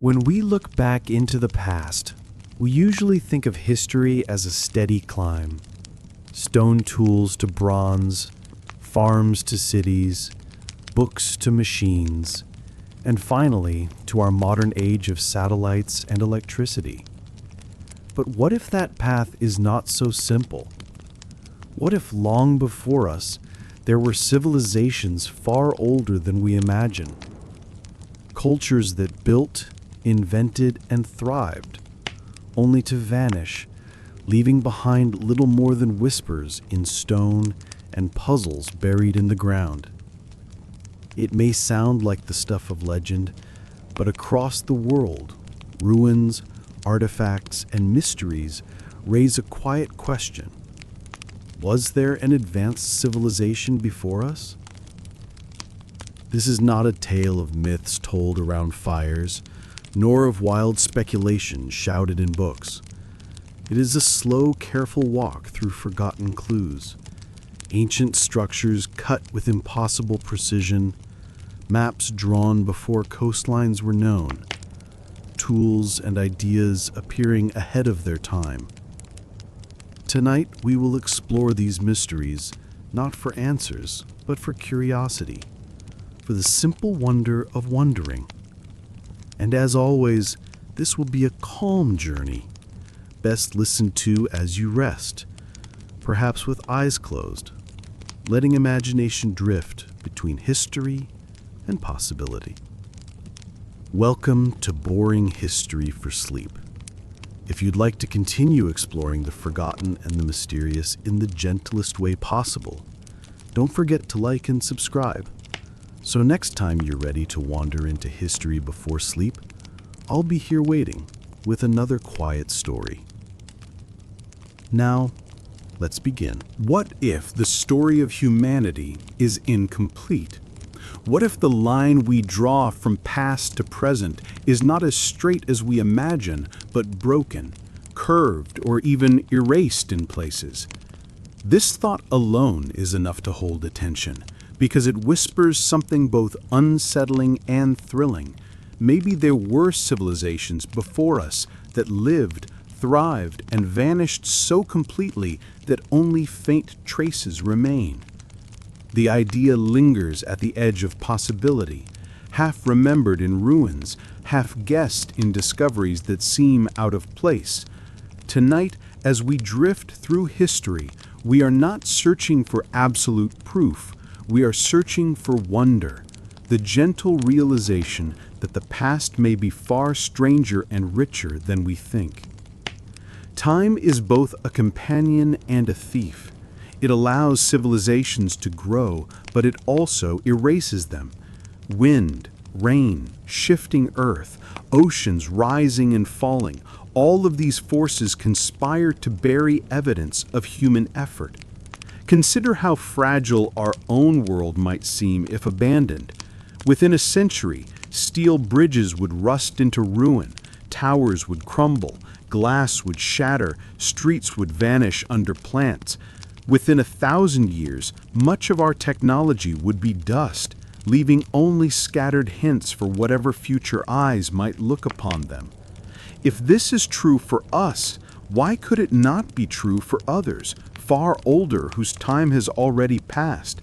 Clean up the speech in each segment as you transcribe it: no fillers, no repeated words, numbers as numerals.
When we look back into the past, we usually think of history as a steady climb. Stone tools to bronze, farms to cities, books to machines, and finally to our modern age of satellites and electricity. But what if that path is not so simple? What if long before us there were civilizations far older than we imagine? Cultures that built, invented, and thrived, only to vanish, leaving behind little more than whispers in stone and puzzles buried in the ground. It may sound like the stuff of legend, but across the world, ruins, artifacts, and mysteries raise a quiet question. Was there an advanced civilization before us? This is not a tale of myths told around fires, nor of wild speculation shouted in books. It is a slow, careful walk through forgotten clues, ancient structures cut with impossible precision, maps drawn before coastlines were known, tools and ideas appearing ahead of their time. Tonight, we will explore these mysteries, not for answers, but for curiosity, for the simple wonder of wondering. And as always, this will be a calm journey, best listened to as you rest, perhaps with eyes closed, letting imagination drift between history and possibility. Welcome to Boring History for Sleep. If you'd like to continue exploring the forgotten and the mysterious in the gentlest way possible, don't forget to like and subscribe. So next time you're ready to wander into history before sleep, I'll be here waiting with another quiet story. Now, let's begin. What if the story of humanity is incomplete? What if the line we draw from past to present is not as straight as we imagine, but broken, curved, or even erased in places? This thought alone is enough to hold attention, because it whispers something both unsettling and thrilling. Maybe there were civilizations before us that lived, thrived, and vanished so completely that only faint traces remain. The idea lingers at the edge of possibility, half remembered in ruins, half guessed in discoveries that seem out of place. Tonight, as we drift through history, we are not searching for absolute proof. We are searching for wonder, the gentle realization that the past may be far stranger and richer than we think. Time is both a companion and a thief. It allows civilizations to grow, but it also erases them. Wind, rain, shifting earth, oceans rising and falling, all of these forces conspire to bury evidence of human effort. Consider how fragile our own world might seem if abandoned. Within a century, steel bridges would rust into ruin, towers would crumble, glass would shatter, streets would vanish under plants. Within 1,000 years, much of our technology would be dust, leaving only scattered hints for whatever future eyes might look upon them. If this is true for us, why could it not be true for others, far older, whose time has already passed?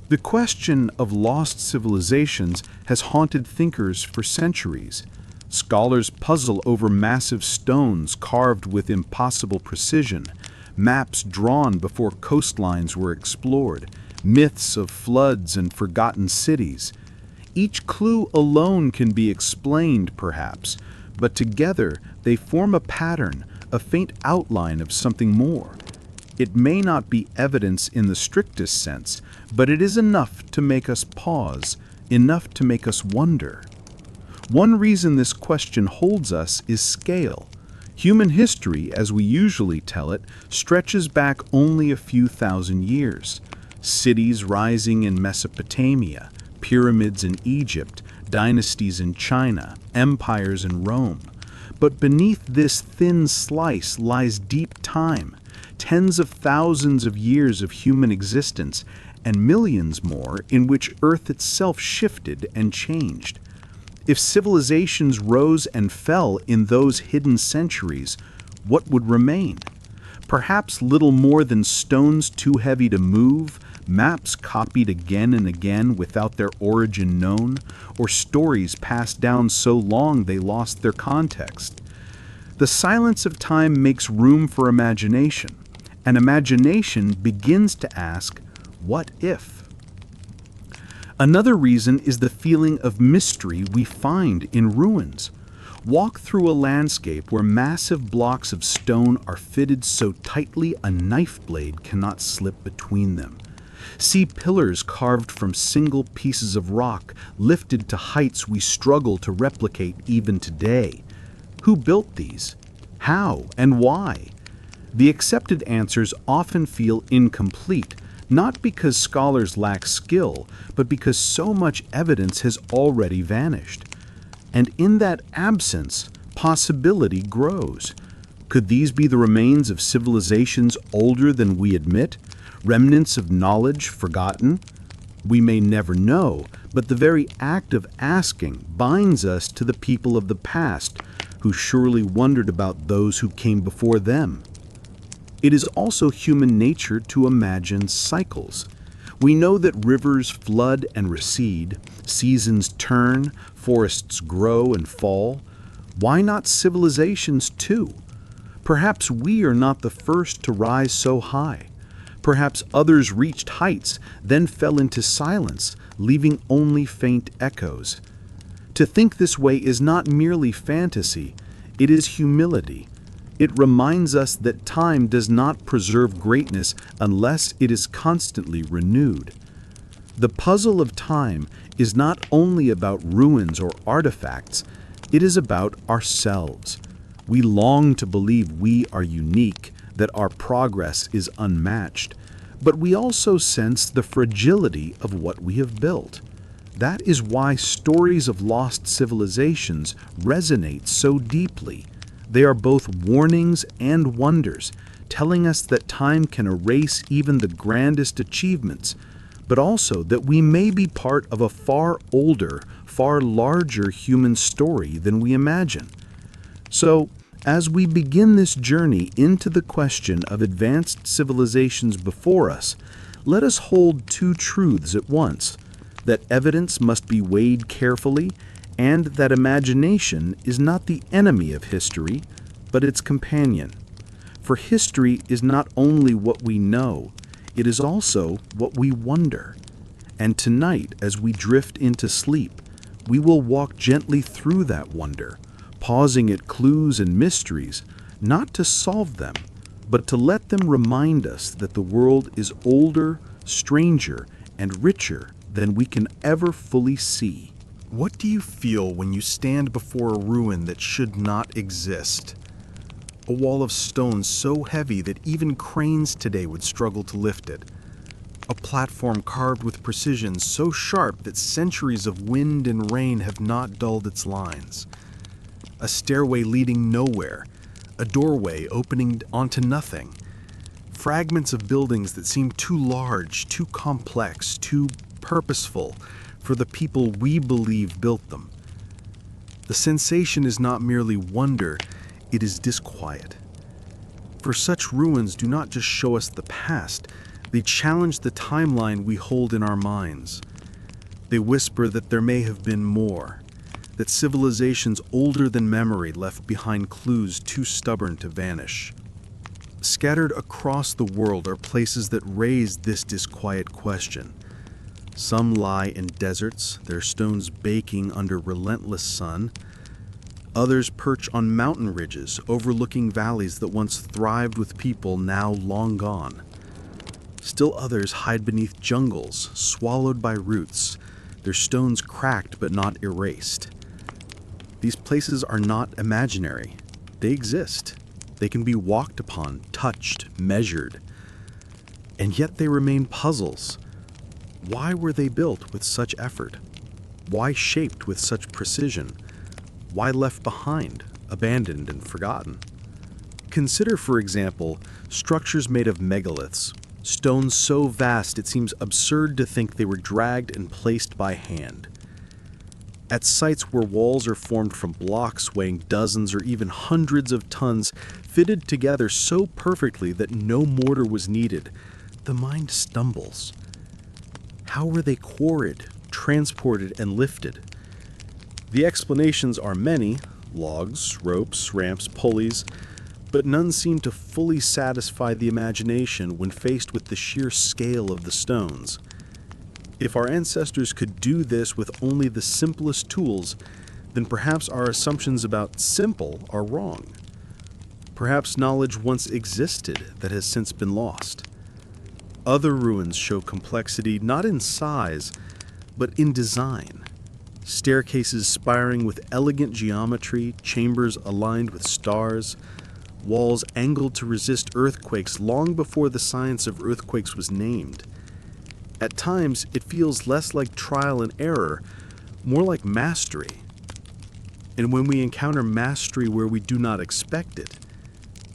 The question of lost civilizations has haunted thinkers for centuries. Scholars puzzle over massive stones carved with impossible precision, maps drawn before coastlines were explored, myths of floods and forgotten cities. Each clue alone can be explained, perhaps, but together they form a pattern, a faint outline of something more. It may not be evidence in the strictest sense, but it is enough to make us pause, enough to make us wonder. One reason this question holds us is scale. Human history, as we usually tell it, stretches back only a few thousand years. Cities rising in Mesopotamia, pyramids in Egypt, dynasties in China, empires in Rome. But beneath this thin slice lies deep time, tens of thousands of years of human existence, and millions more in which Earth itself shifted and changed. If civilizations rose and fell in those hidden centuries, what would remain? Perhaps little more than stones too heavy to move, maps copied again and again without their origin known, or stories passed down so long they lost their context. The silence of time makes room for imagination, and imagination begins to ask, what if? Another reason is the feeling of mystery we find in ruins. Walk through a landscape where massive blocks of stone are fitted so tightly a knife blade cannot slip between them. See pillars carved from single pieces of rock, lifted to heights we struggle to replicate even today. Who built these? How and why? The accepted answers often feel incomplete, not because scholars lack skill, but because so much evidence has already vanished. And in that absence, possibility grows. Could these be the remains of civilizations older than we admit? Remnants of knowledge forgotten? We may never know, but the very act of asking binds us to the people of the past, who surely wondered about those who came before them. It is also human nature to imagine cycles. We know that rivers flood and recede, seasons turn, forests grow and fall. Why not civilizations too? Perhaps we are not the first to rise so high. Perhaps others reached heights, then fell into silence, leaving only faint echoes. To think this way is not merely fantasy, it is humility. It reminds us that time does not preserve greatness unless it is constantly renewed. The puzzle of time is not only about ruins or artifacts, it is about ourselves. We long to believe we are unique, that our progress is unmatched, but we also sense the fragility of what we have built. That is why stories of lost civilizations resonate so deeply. They are both warnings and wonders, telling us that time can erase even the grandest achievements, but also that we may be part of a far older, far larger human story than we imagine. So, as we begin this journey into the question of advanced civilizations before us, let us hold two truths at once: that evidence must be weighed carefully, and that imagination is not the enemy of history, but its companion. For history is not only what we know, it is also what we wonder. And tonight, as we drift into sleep, we will walk gently through that wonder, pausing at clues and mysteries, not to solve them, but to let them remind us that the world is older, stranger, and richer than we can ever fully see. What do you feel when you stand before a ruin that should not exist? A wall of stone so heavy that even cranes today would struggle to lift it. A platform carved with precision so sharp that centuries of wind and rain have not dulled its lines. A stairway leading nowhere, a doorway opening onto nothing. Fragments of buildings that seem too large, too complex, too purposeful for the people we believe built them. The sensation is not merely wonder, it is disquiet. For such ruins do not just show us the past, they challenge the timeline we hold in our minds. They whisper that there may have been more, that civilizations older than memory left behind clues too stubborn to vanish. Scattered across the world are places that raise this disquiet question. Some lie in deserts, their stones baking under relentless sun. Others perch on mountain ridges, overlooking valleys that once thrived with people now long gone. Still others hide beneath jungles, swallowed by roots, their stones cracked but not erased. These places are not imaginary. They exist. They can be walked upon, touched, measured. And yet they remain puzzles. Why were they built with such effort? Why shaped with such precision? Why left behind, abandoned and forgotten? Consider, for example, structures made of megaliths, stones so vast it seems absurd to think they were dragged and placed by hand. At sites where walls are formed from blocks weighing dozens or even hundreds of tons, fitted together so perfectly that no mortar was needed, the mind stumbles. How were they quarried, transported, and lifted? The explanations are many: logs, ropes, ramps, pulleys, but none seem to fully satisfy the imagination when faced with the sheer scale of the stones. If our ancestors could do this with only the simplest tools, then perhaps our assumptions about simple are wrong. Perhaps knowledge once existed that has since been lost. Other ruins show complexity not in size, but in design. Staircases spiring with elegant geometry, chambers aligned with stars, walls angled to resist earthquakes long before the science of earthquakes was named. At times, it feels less like trial and error, more like mastery. And when we encounter mastery where we do not expect it,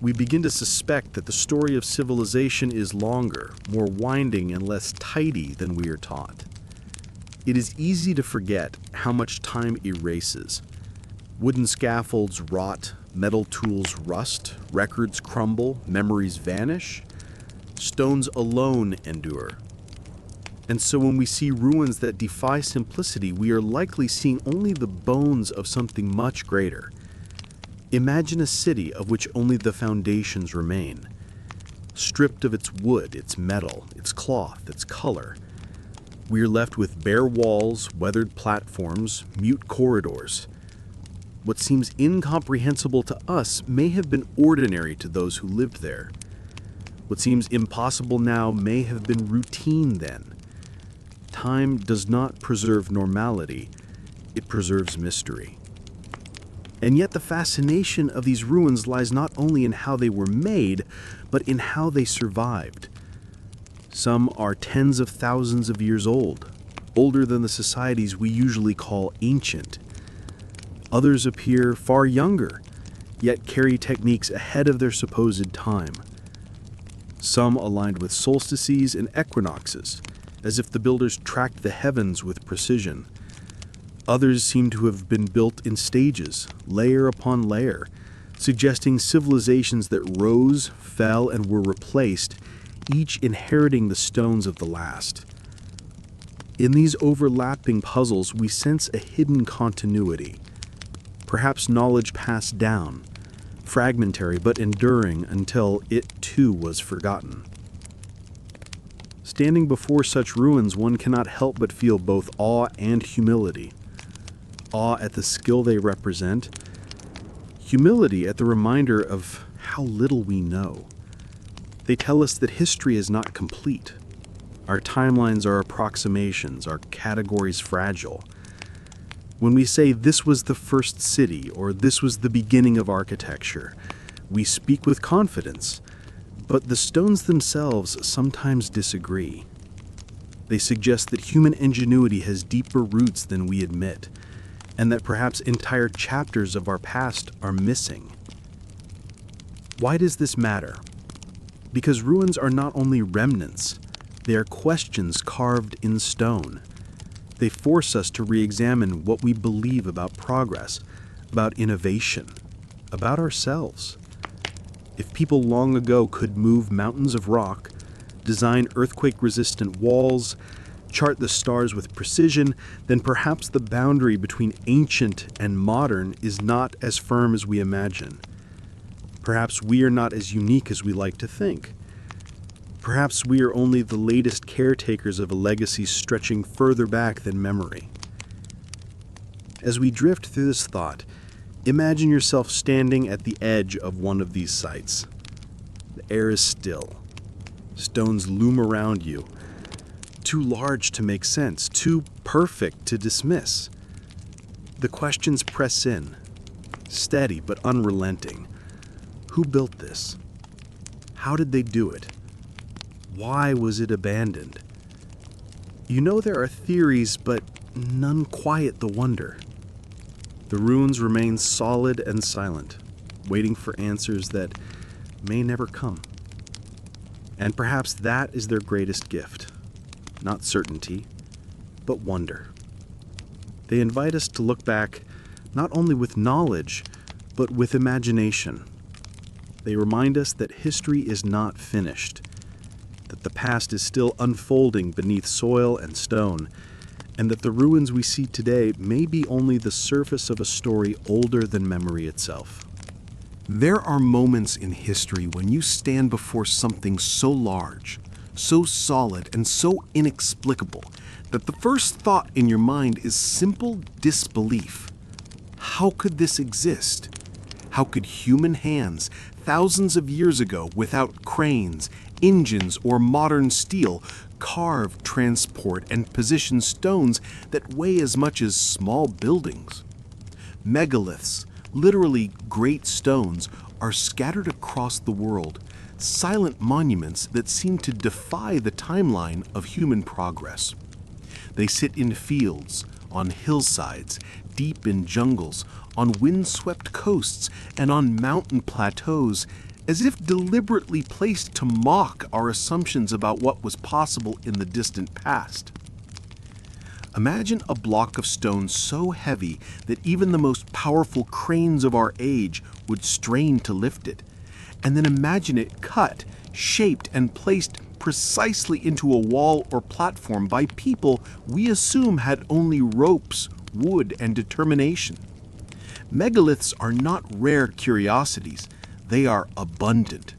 we begin to suspect that the story of civilization is longer, more winding, and less tidy than we are taught. It is easy to forget how much time erases. Wooden scaffolds rot, metal tools rust, records crumble, memories vanish. Stones alone endure. And so when we see ruins that defy simplicity, we are likely seeing only the bones of something much greater. Imagine a city of which only the foundations remain, stripped of its wood, its metal, its cloth, its color. We are left with bare walls, weathered platforms, mute corridors. What seems incomprehensible to us may have been ordinary to those who lived there. What seems impossible now may have been routine then. Time does not preserve normality, it preserves mystery. And yet the fascination of these ruins lies not only in how they were made, but in how they survived. Some are tens of thousands of years old, older than the societies we usually call ancient. Others appear far younger, yet carry techniques ahead of their supposed time. Some aligned with solstices and equinoxes, as if the builders tracked the heavens with precision. Others seem to have been built in stages, layer upon layer, suggesting civilizations that rose, fell, and were replaced, each inheriting the stones of the last. In these overlapping puzzles, we sense a hidden continuity. Perhaps knowledge passed down, fragmentary but enduring until it too was forgotten. Standing before such ruins, one cannot help but feel both awe and humility. Awe at the skill they represent, humility at the reminder of how little we know. They tell us that history is not complete. Our timelines are approximations, our categories fragile. When we say this was the first city or this was the beginning of architecture, we speak with confidence, but the stones themselves sometimes disagree. They suggest that human ingenuity has deeper roots than we admit, and that perhaps entire chapters of our past are missing. Why does this matter? Because ruins are not only remnants, they are questions carved in stone. They force us to re-examine what we believe about progress, about innovation, about ourselves. If people long ago could move mountains of rock, design earthquake-resistant walls, chart the stars with precision, then perhaps the boundary between ancient and modern is not as firm as we imagine. Perhaps we are not as unique as we like to think. Perhaps we are only the latest caretakers of a legacy stretching further back than memory. As we drift through this thought, imagine yourself standing at the edge of one of these sites. The air is still. Stones loom around you, too large to make sense, too perfect to dismiss. The questions press in, steady but unrelenting. Who built this? How did they do it? Why was it abandoned? You know there are theories, but none quiet the wonder. The ruins remain solid and silent, waiting for answers that may never come. And perhaps that is their greatest gift. Not certainty, but wonder. They invite us to look back not only with knowledge, but with imagination. They remind us that history is not finished, that the past is still unfolding beneath soil and stone, and that the ruins we see today may be only the surface of a story older than memory itself. There are moments in history when you stand before something so large, so solid, and so inexplicable that the first thought in your mind is simple disbelief. How could this exist? How could human hands, thousands of years ago, without cranes, engines, or modern steel, carve, transport, and position stones that weigh as much as small buildings? Megaliths, literally great stones, are scattered across the world, silent monuments that seem to defy the timeline of human progress. They sit in fields, on hillsides, deep in jungles, on windswept coasts, and on mountain plateaus, as if deliberately placed to mock our assumptions about what was possible in the distant past. Imagine a block of stone so heavy that even the most powerful cranes of our age would strain to lift it, and then imagine it cut, shaped, and placed precisely into a wall or platform by people we assume had only ropes, wood, and determination. Megaliths are not rare curiosities, they are abundant.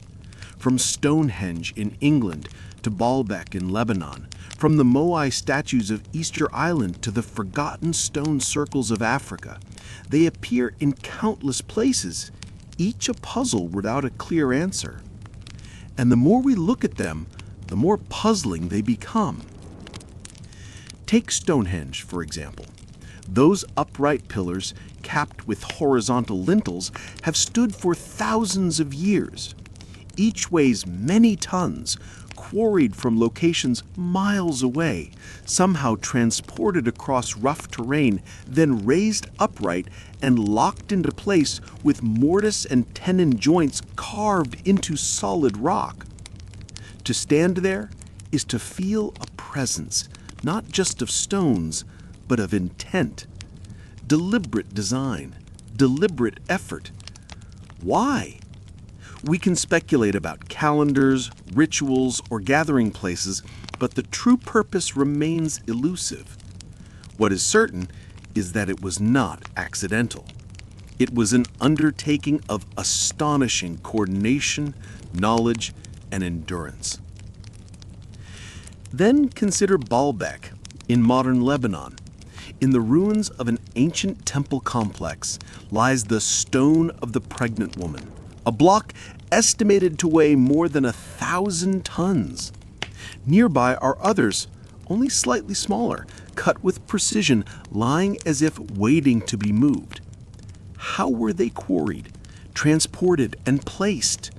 From Stonehenge in England to Baalbek in Lebanon, from the Moai statues of Easter Island to the forgotten stone circles of Africa, they appear in countless places, each a puzzle without a clear answer. And the more we look at them, the more puzzling they become. Take Stonehenge, for example. Those upright pillars, capped with horizontal lintels, have stood for thousands of years. Each weighs many tons, quarried from locations miles away, somehow transported across rough terrain, then raised upright and locked into place with mortise and tenon joints carved into solid rock. To stand there is to feel a presence, not just of stones, but of intent, deliberate design, deliberate effort. Why? We can speculate about calendars, rituals, or gathering places, but the true purpose remains elusive. What is certain is that it was not accidental. It was an undertaking of astonishing coordination, knowledge, and endurance. Then consider Baalbek in modern Lebanon. In the ruins of an ancient temple complex lies the Stone of the Pregnant Woman, a block estimated to weigh more than 1,000 tons. Nearby are others, only slightly smaller, cut with precision, lying as if waiting to be moved. How were they quarried, transported, and placed?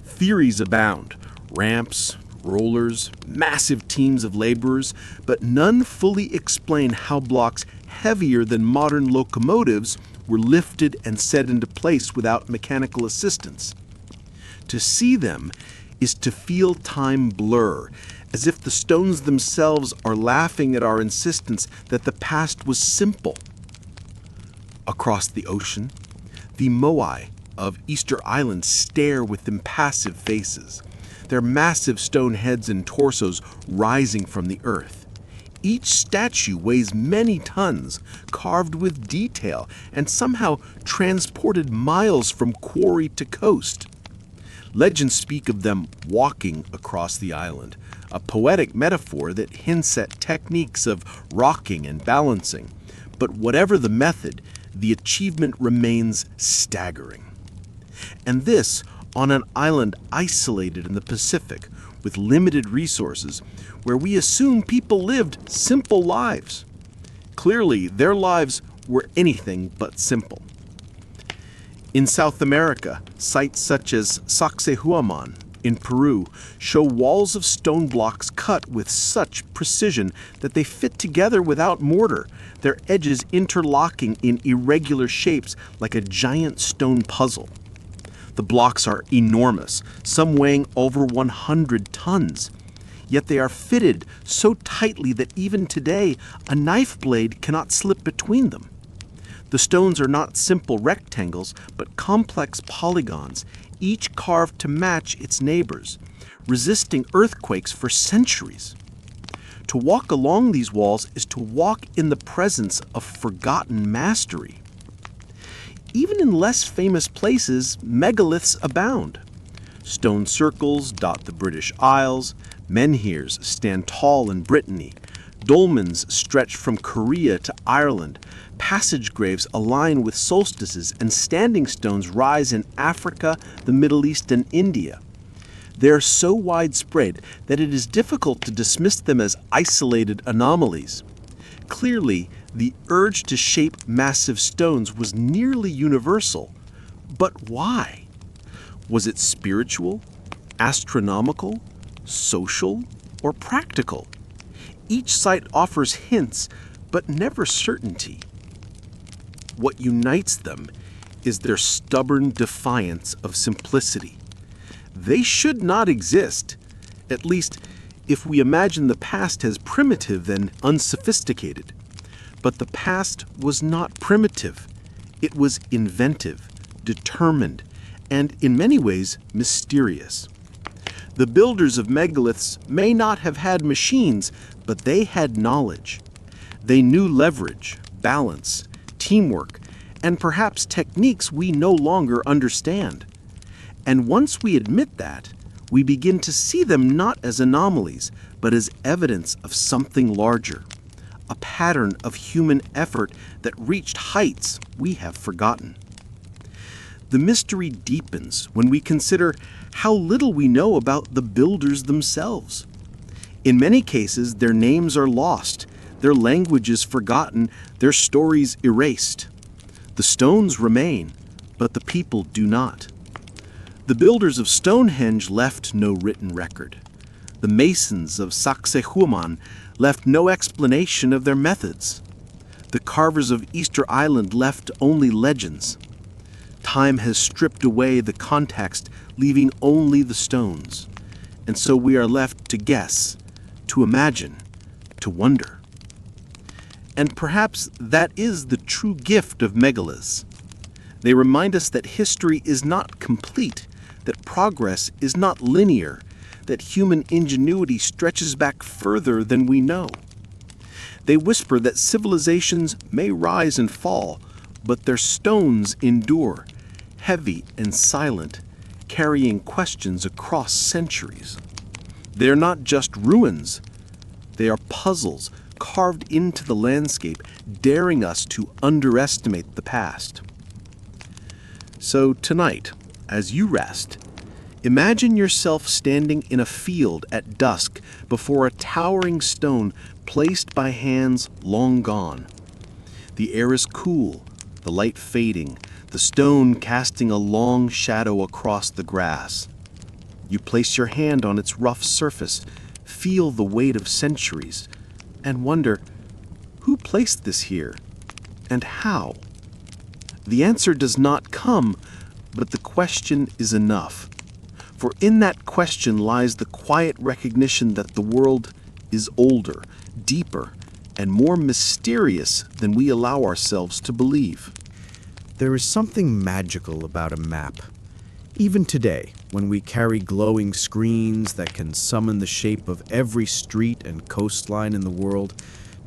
Theories abound: ramps, rollers, massive teams of laborers, but none fully explain how blocks heavier than modern locomotives were lifted and set into place without mechanical assistance. To see them is to feel time blur, as if the stones themselves are laughing at our insistence that the past was simple. Across the ocean, the Moai of Easter Island stare with impassive faces, their massive stone heads and torsos rising from the earth. Each statue weighs many tons, carved with detail, and somehow transported miles from quarry to coast. Legends speak of them walking across the island, a poetic metaphor that hints at techniques of rocking and balancing. But whatever the method, the achievement remains staggering. And this on an island isolated in the Pacific with limited resources, where we assume people lived simple lives. Clearly, their lives were anything but simple. In South America, sites such as Sacsayhuaman in Peru show walls of stone blocks cut with such precision that they fit together without mortar, their edges interlocking in irregular shapes like a giant stone puzzle. The blocks are enormous, some weighing over 100 tons. yet they are fitted so tightly that even today a knife blade cannot slip between them. The stones are not simple rectangles, but complex polygons, each carved to match its neighbors, resisting earthquakes for centuries. To walk along these walls is to walk in the presence of forgotten mastery. Even in less famous places, megaliths abound. Stone circles dot the British Isles, menhirs stand tall in Brittany, dolmens stretch from Korea to Ireland, passage graves align with solstices, and standing stones rise in Africa, the Middle East, and India. They are so widespread that it is difficult to dismiss them as isolated anomalies. Clearly, the urge to shape massive stones was nearly universal. But why? Was it spiritual, astronomical, social, or practical? Each site offers hints, but never certainty. What unites them is their stubborn defiance of simplicity. They should not exist, at least if we imagine the past as primitive and unsophisticated. But the past was not primitive. It was inventive, determined, and in many ways mysterious. The builders of megaliths may not have had machines, but they had knowledge. They knew leverage, balance, teamwork, and perhaps techniques we no longer understand. And once we admit that, we begin to see them not as anomalies, but as evidence of something larger, a pattern of human effort that reached heights we have forgotten. The mystery deepens when we consider how little we know about the builders themselves. In many cases, their names are lost, their languages forgotten, their stories erased. The stones remain, but the people do not. The builders of Stonehenge left no written record. The masons of Sacsayhuaman left no explanation of their methods. The carvers of Easter Island left only legends. Time has stripped away the context, leaving only the stones. And so we are left to guess, to imagine, to wonder. And perhaps that is the true gift of megaliths. They remind us that history is not complete, that progress is not linear, that human ingenuity stretches back further than we know. They whisper that civilizations may rise and fall, but their stones endure, heavy and silent, carrying questions across centuries. They are not just ruins. They are puzzles carved into the landscape, daring us to underestimate the past. So tonight, as you rest, imagine yourself standing in a field at dusk before a towering stone placed by hands long gone. The air is cool, the light fading, the stone casting a long shadow across the grass. You place your hand on its rough surface, feel the weight of centuries, and wonder, who placed this here, and how? The answer does not come, but the question is enough. For in that question lies the quiet recognition that the world is older, deeper, and more mysterious than we allow ourselves to believe. There is something magical about a map. Even today, when we carry glowing screens that can summon the shape of every street and coastline in the world,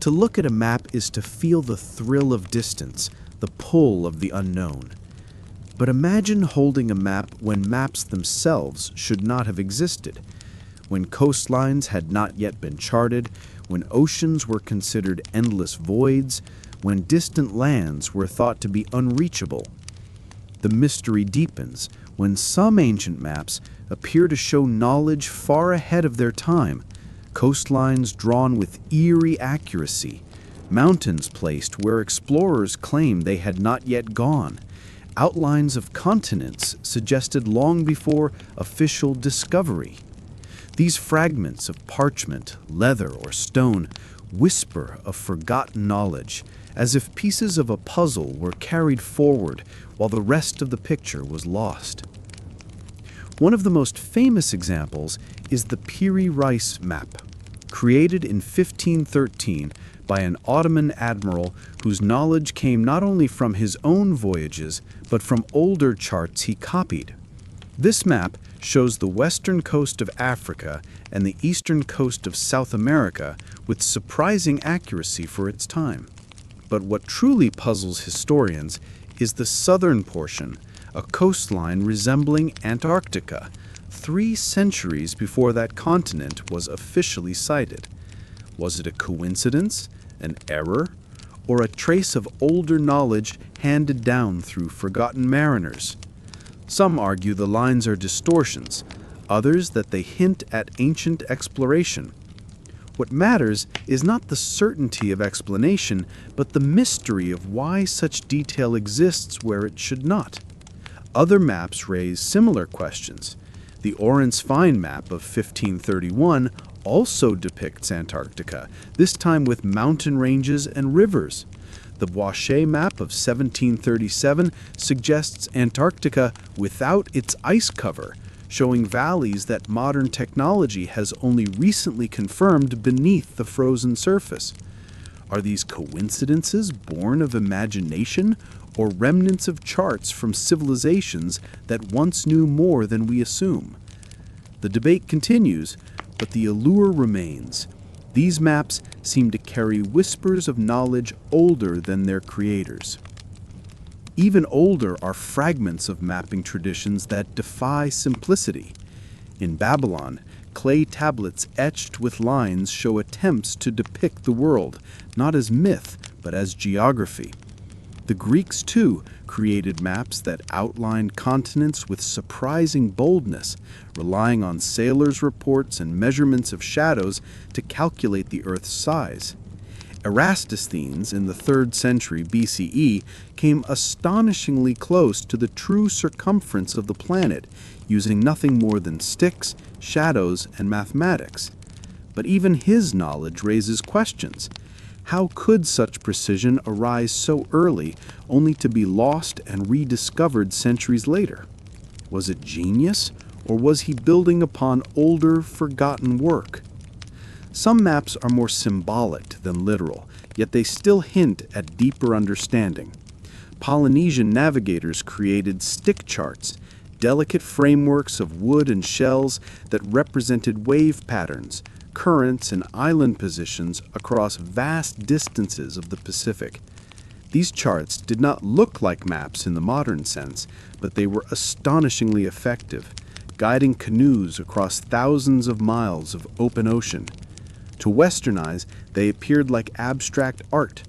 to look at a map is to feel the thrill of distance, the pull of the unknown. But imagine holding a map when maps themselves should not have existed, when coastlines had not yet been charted, when oceans were considered endless voids, when distant lands were thought to be unreachable. The mystery deepens when some ancient maps appear to show knowledge far ahead of their time, coastlines drawn with eerie accuracy, mountains placed where explorers claim they had not yet gone, outlines of continents suggested long before official discovery. These fragments of parchment, leather, or stone whisper of forgotten knowledge, as if pieces of a puzzle were carried forward while the rest of the picture was lost. One of the most famous examples is the Piri Reis map, created in 1513 by an Ottoman admiral whose knowledge came not only from his own voyages, but from older charts he copied. This map shows the western coast of Africa and the eastern coast of South America with surprising accuracy for its time. But what truly puzzles historians is the southern portion, a coastline resembling Antarctica, 3 centuries before that continent was officially sighted. Was it a coincidence, an error, or a trace of older knowledge handed down through forgotten mariners? Some argue the lines are distortions, others that they hint at ancient exploration. What matters is not the certainty of explanation, but the mystery of why such detail exists where it should not. Other maps raise similar questions. The Orens-Fine map of 1531 also depicts Antarctica, this time with mountain ranges and rivers. The Boischet map of 1737 suggests Antarctica without its ice cover, showing valleys that modern technology has only recently confirmed beneath the frozen surface. Are these coincidences born of imagination or remnants of charts from civilizations that once knew more than we assume? The debate continues, but the allure remains. These maps seem to carry whispers of knowledge older than their creators. Even older are fragments of mapping traditions that defy simplicity. In Babylon, clay tablets etched with lines show attempts to depict the world, not as myth, but as geography. The Greeks, too, created maps that outlined continents with surprising boldness, relying on sailors' reports and measurements of shadows to calculate the Earth's size. Erastusthenes in the 3rd century BCE came astonishingly close to the true circumference of the planet, using nothing more than sticks, shadows, and mathematics. But even his knowledge raises questions. How could such precision arise so early, only to be lost and rediscovered centuries later? Was it genius, or was he building upon older, forgotten work? Some maps are more symbolic than literal, yet they still hint at deeper understanding. Polynesian navigators created stick charts, delicate frameworks of wood and shells that represented wave patterns, currents, and island positions across vast distances of the Pacific. These charts did not look like maps in the modern sense, but they were astonishingly effective, guiding canoes across thousands of miles of open ocean. To Western eyes, they appeared like abstract art.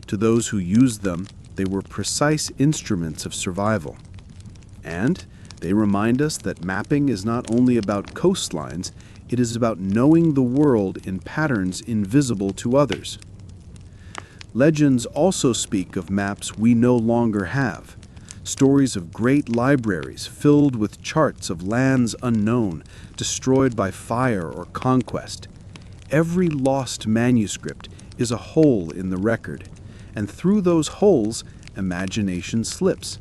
To those who used them, they were precise instruments of survival. And they remind us that mapping is not only about coastlines, it is about knowing the world in patterns invisible to others. Legends also speak of maps we no longer have. Stories of great libraries filled with charts of lands unknown, destroyed by fire or conquest. Every lost manuscript is a hole in the record, and through those holes, imagination slips.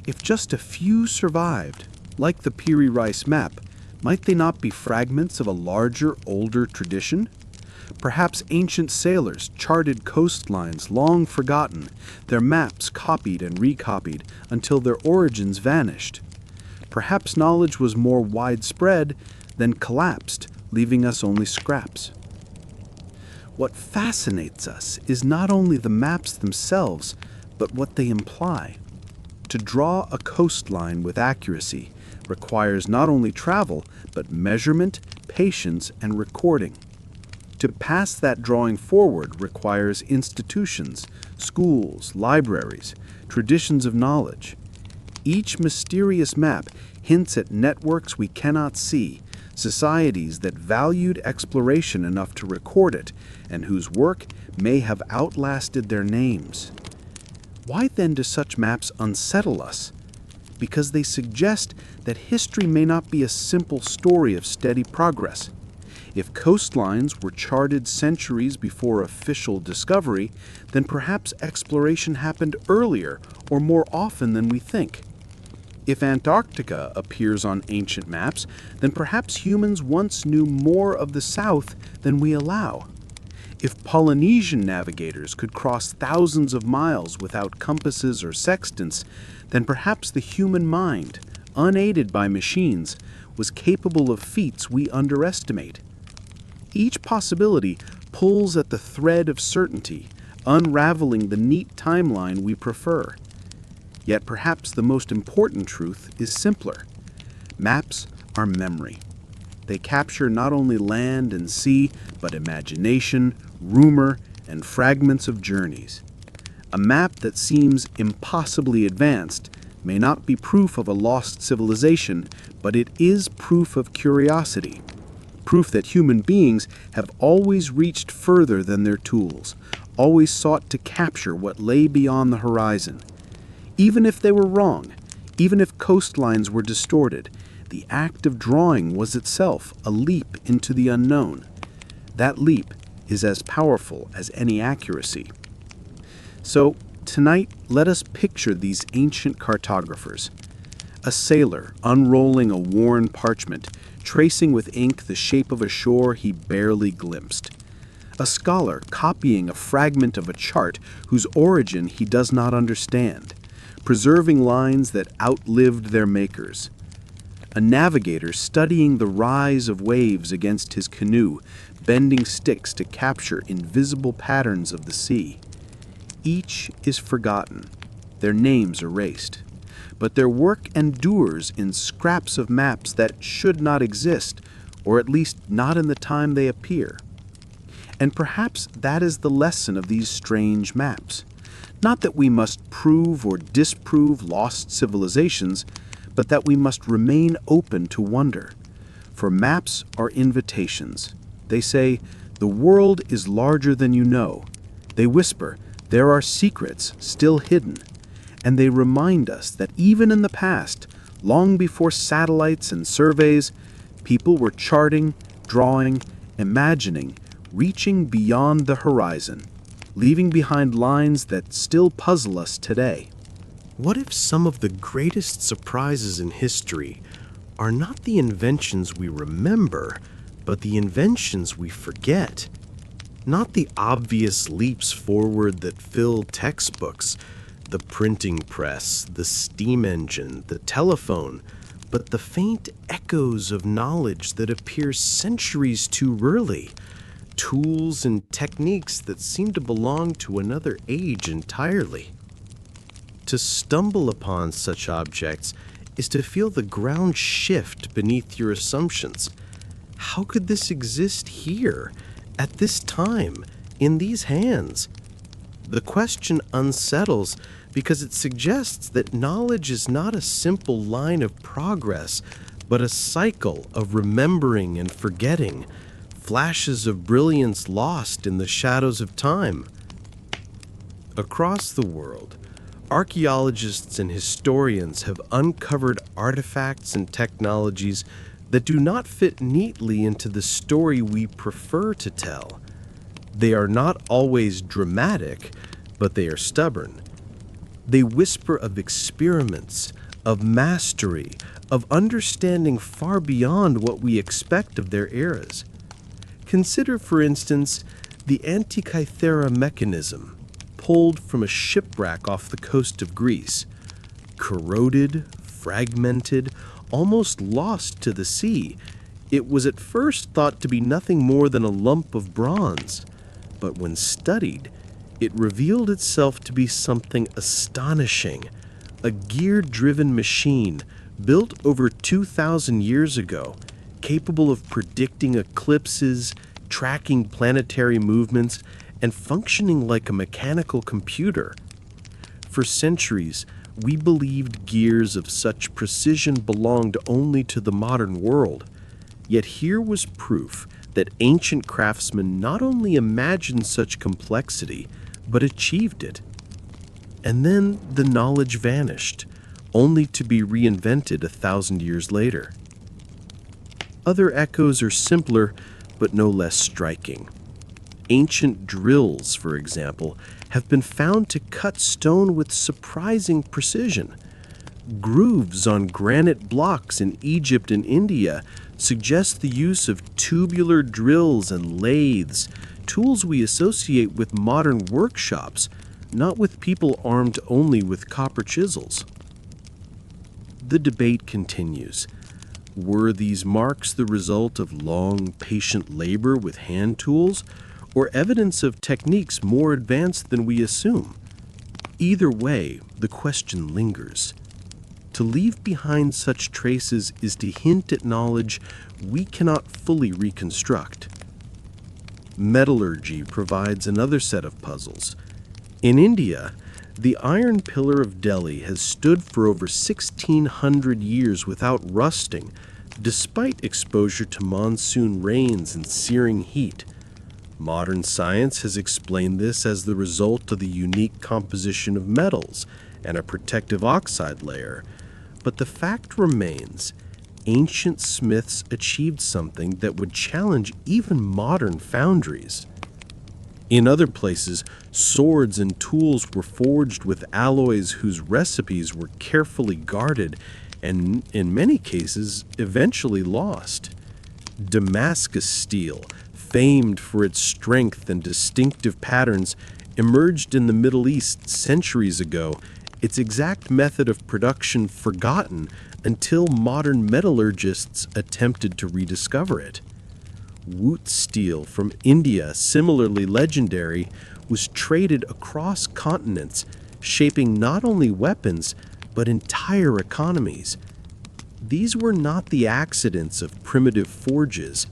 If just a few survived, like the Piri Reis map, might they not be fragments of a larger, older tradition? Perhaps ancient sailors charted coastlines long forgotten, their maps copied and recopied until their origins vanished. Perhaps knowledge was more widespread, then collapsed, leaving us only scraps. What fascinates us is not only the maps themselves, but what they imply. To draw a coastline with accuracy requires not only travel, but measurement, patience, and recording. To pass that drawing forward requires institutions, schools, libraries, traditions of knowledge. Each mysterious map hints at networks we cannot see, societies that valued exploration enough to record it, and whose work may have outlasted their names. Why then do such maps unsettle us? Because they suggest that history may not be a simple story of steady progress. If coastlines were charted centuries before official discovery, then perhaps exploration happened earlier or more often than we think. If Antarctica appears on ancient maps, then perhaps humans once knew more of the South than we allow. If Polynesian navigators could cross thousands of miles without compasses or sextants, then perhaps the human mind, unaided by machines, was capable of feats we underestimate. Each possibility pulls at the thread of certainty, unraveling the neat timeline we prefer. Yet perhaps the most important truth is simpler. Maps are memory. They capture not only land and sea, but imagination, rumor, and fragments of journeys. A map that seems impossibly advanced may not be proof of a lost civilization, but it is proof of curiosity. Proof that human beings have always reached further than their tools, always sought to capture what lay beyond the horizon. Even if they were wrong, even if coastlines were distorted, the act of drawing was itself a leap into the unknown. That leap is as powerful as any accuracy. So, tonight, let us picture these ancient cartographers. A sailor unrolling a worn parchment, tracing with ink the shape of a shore he barely glimpsed. A scholar copying a fragment of a chart whose origin he does not understand, preserving lines that outlived their makers. A navigator studying the rise of waves against his canoe, bending sticks to capture invisible patterns of the sea. Each is forgotten, their names erased, but their work endures in scraps of maps that should not exist, or at least not in the time they appear. And perhaps that is the lesson of these strange maps. Not that we must prove or disprove lost civilizations, but that we must remain open to wonder. For maps are invitations. They say, "The world is larger than you know." They whisper, "There are secrets still hidden." And they remind us that even in the past, long before satellites and surveys, people were charting, drawing, imagining, reaching beyond the horizon, leaving behind lines that still puzzle us today. What if some of the greatest surprises in history are not the inventions we remember, but the inventions we forget? Not the obvious leaps forward that fill textbooks, the printing press, the steam engine, the telephone, but the faint echoes of knowledge that appear centuries too early, tools and techniques that seem to belong to another age entirely. To stumble upon such objects is to feel the ground shift beneath your assumptions. How could this exist here, at this time, in these hands? The question unsettles because it suggests that knowledge is not a simple line of progress, but a cycle of remembering and forgetting, flashes of brilliance lost in the shadows of time. Across the world, archaeologists and historians have uncovered artifacts and technologies that do not fit neatly into the story we prefer to tell. They are not always dramatic, but they are stubborn. They whisper of experiments, of mastery, of understanding far beyond what we expect of their eras. Consider, for instance, the Antikythera mechanism, pulled from a shipwreck off the coast of Greece. Corroded, fragmented, almost lost to the sea, it was at first thought to be nothing more than a lump of bronze. But when studied, it revealed itself to be something astonishing, a gear-driven machine built over 2,000 years ago, capable of predicting eclipses, tracking planetary movements, and functioning like a mechanical computer. For centuries, we believed gears of such precision belonged only to the modern world. Yet here was proof that ancient craftsmen not only imagined such complexity, but achieved it. And then the knowledge vanished, only to be reinvented 1,000 years later. Other echoes are simpler, but no less striking. Ancient drills, for example, have been found to cut stone with surprising precision. Grooves on granite blocks in Egypt and India suggest the use of tubular drills and lathes, tools we associate with modern workshops, not with people armed only with copper chisels. The debate continues. Were these marks the result of long, patient labor with hand tools, or evidence of techniques more advanced than we assume? Either way, the question lingers. To leave behind such traces is to hint at knowledge we cannot fully reconstruct. Metallurgy provides another set of puzzles. In India, the iron pillar of Delhi has stood for over 1,600 years without rusting, despite exposure to monsoon rains and searing heat. Modern science has explained this as the result of the unique composition of metals and a protective oxide layer, but the fact remains, ancient smiths achieved something that would challenge even modern foundries. In other places, swords and tools were forged with alloys whose recipes were carefully guarded and, in many cases, eventually lost. Damascus steel, famed for its strength and distinctive patterns, emerged in the Middle East centuries ago, its exact method of production forgotten until modern metallurgists attempted to rediscover it. Woot steel from India, similarly legendary, was traded across continents, shaping not only weapons, but entire economies. These were not the accidents of primitive forges.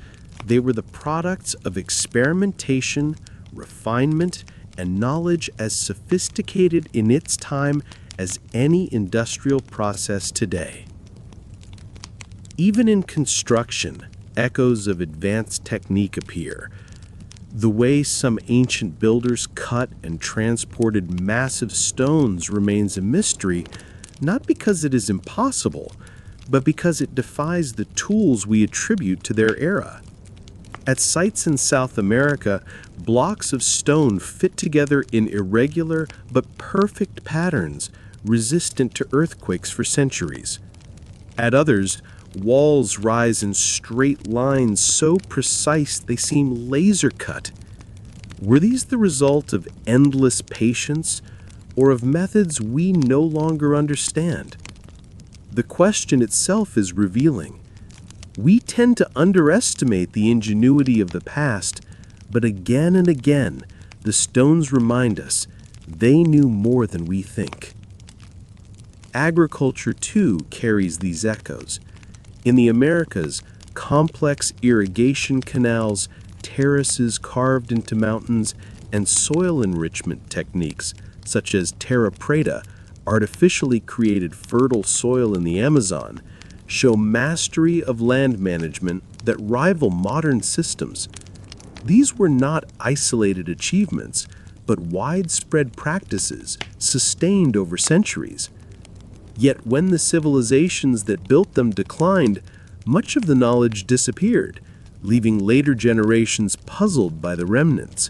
They were the products of experimentation, refinement, and knowledge as sophisticated in its time as any industrial process today. Even in construction, echoes of advanced technique appear. The way some ancient builders cut and transported massive stones remains a mystery, not because it is impossible, but because it defies the tools we attribute to their era. At sites in South America, blocks of stone fit together in irregular but perfect patterns, resistant to earthquakes for centuries. At others, walls rise in straight lines so precise they seem laser-cut. Were these the result of endless patience, or of methods we no longer understand? The question itself is revealing. We tend to underestimate the ingenuity of the past, but again and again, the stones remind us they knew more than we think. Agriculture, too, carries these echoes. In the Americas, complex irrigation canals, terraces carved into mountains, and soil enrichment techniques, such as terra preta, artificially created fertile soil in the Amazon, show mastery of land management that rival modern systems. These were not isolated achievements, but widespread practices sustained over centuries. Yet when the civilizations that built them declined, much of the knowledge disappeared, leaving later generations puzzled by the remnants.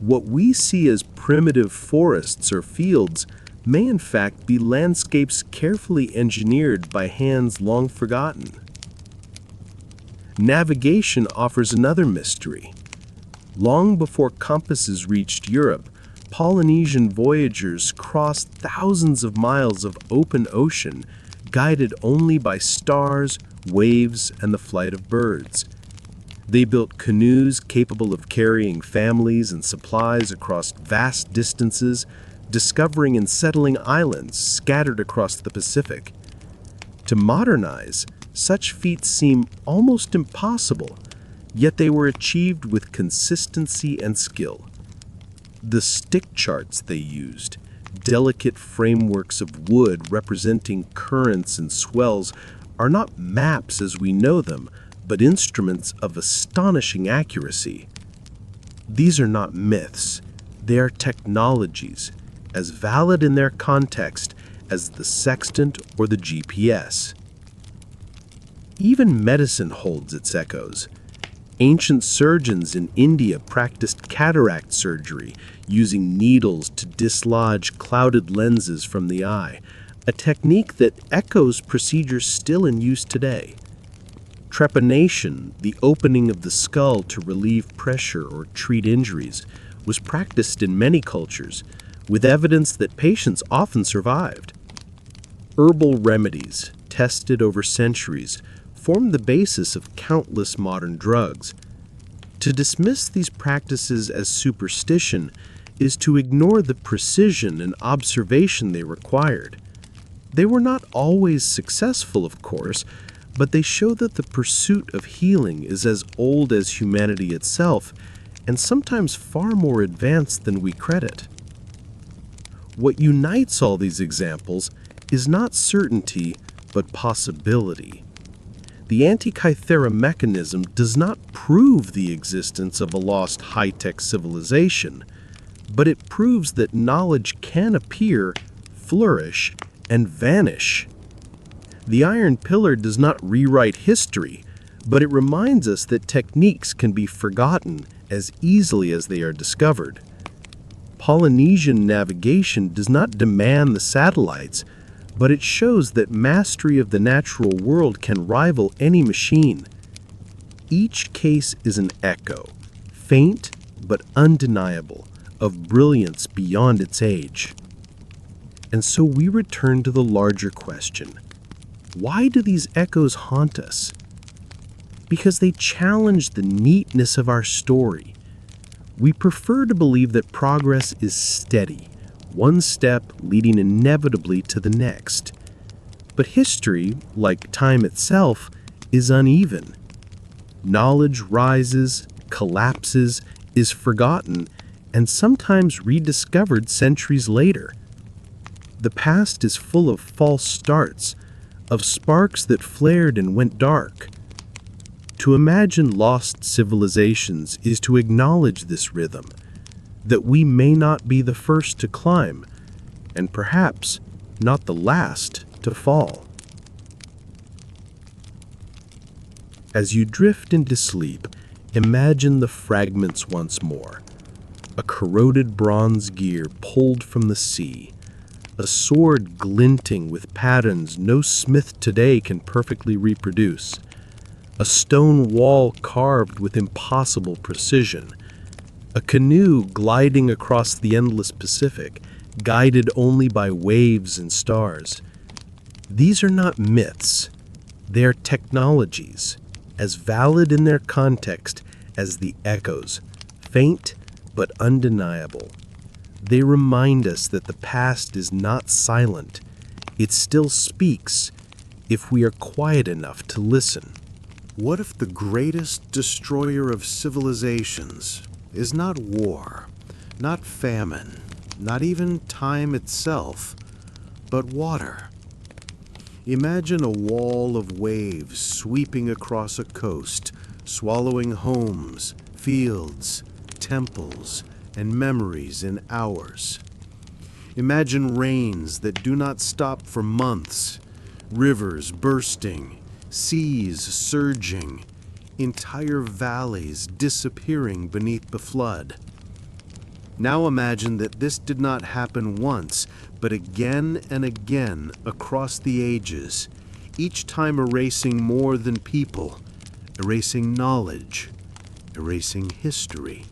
What we see as primitive forests or fields may in fact be landscapes carefully engineered by hands long forgotten. Navigation offers another mystery. Long before compasses reached Europe, Polynesian voyagers crossed thousands of miles of open ocean, guided only by stars, waves, and the flight of birds. They built canoes capable of carrying families and supplies across vast distances, discovering and settling islands scattered across the Pacific. To modernize, such feats seem almost impossible, yet they were achieved with consistency and skill. The stick charts they used, delicate frameworks of wood representing currents and swells, are not maps as we know them, but instruments of astonishing accuracy. These are not myths, they are technologies, as valid in their context as the sextant or the GPS. Even medicine holds its echoes. Ancient surgeons in India practiced cataract surgery, using needles to dislodge clouded lenses from the eye, a technique that echoes procedures still in use today. Trepanation, the opening of the skull to relieve pressure or treat injuries, was practiced in many cultures, with evidence that patients often survived. Herbal remedies, tested over centuries, form the basis of countless modern drugs. To dismiss these practices as superstition is to ignore the precision and observation they required. They were not always successful, of course, but they show that the pursuit of healing is as old as humanity itself, and sometimes far more advanced than we credit. What unites all these examples is not certainty, but possibility. The Antikythera mechanism does not prove the existence of a lost high-tech civilization, but it proves that knowledge can appear, flourish, and vanish. The iron pillar does not rewrite history, but it reminds us that techniques can be forgotten as easily as they are discovered. Polynesian navigation does not demand the satellites, but it shows that mastery of the natural world can rival any machine. Each case is an echo, faint but undeniable, of brilliance beyond its age. And so we return to the larger question. Why do these echoes haunt us? Because they challenge the neatness of our story. We prefer to believe that progress is steady, one step leading inevitably to the next. But history, like time itself, is uneven. Knowledge rises, collapses, is forgotten, and sometimes rediscovered centuries later. The past is full of false starts, of sparks that flared and went dark. To imagine lost civilizations is to acknowledge this rhythm, that we may not be the first to climb, and perhaps not the last to fall. As you drift into sleep, imagine the fragments once more. A corroded bronze gear pulled from the sea, a sword glinting with patterns no smith today can perfectly reproduce, a stone wall carved with impossible precision, a canoe gliding across the endless Pacific, guided only by waves and stars. These are not myths, they are technologies, as valid in their context as the echoes, faint but undeniable. They remind us that the past is not silent. It still speaks if we are quiet enough to listen. What if the greatest destroyer of civilizations is not war, not famine, not even time itself, but water? Imagine a wall of waves sweeping across a coast, swallowing homes, fields, temples, and memories in hours. Imagine rains that do not stop for months, rivers bursting, seas surging, entire valleys disappearing beneath the flood. Now imagine that this did not happen once, but again and again across the ages, each time erasing more than people, erasing knowledge, erasing history.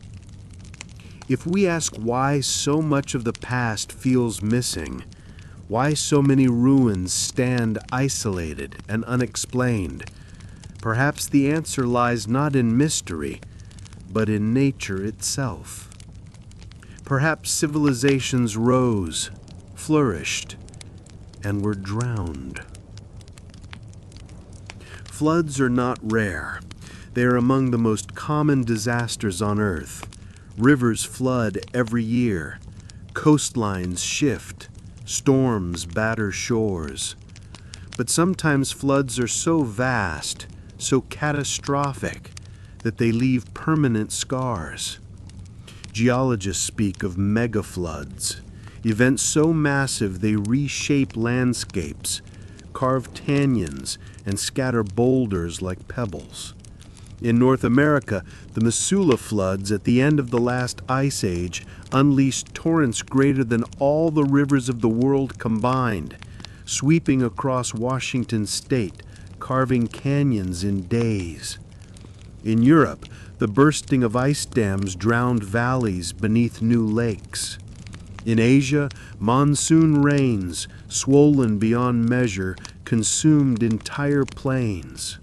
If we ask why so much of the past feels missing, why so many ruins stand isolated and unexplained, perhaps the answer lies not in mystery, but in nature itself. Perhaps civilizations rose, flourished, and were drowned. Floods are not rare. They are among the most common disasters on Earth. Rivers flood every year. Coastlines shift. Storms batter shores. But sometimes floods are so vast, so catastrophic, that they leave permanent scars. Geologists speak of megafloods, events so massive they reshape landscapes, carve canyons, and scatter boulders like pebbles. In North America, the Missoula floods at the end of the last ice age unleashed torrents greater than all the rivers of the world combined, sweeping across Washington state, carving canyons in days. In Europe, the bursting of ice dams drowned valleys beneath new lakes. In Asia, monsoon rains, swollen beyond measure, consumed entire plains.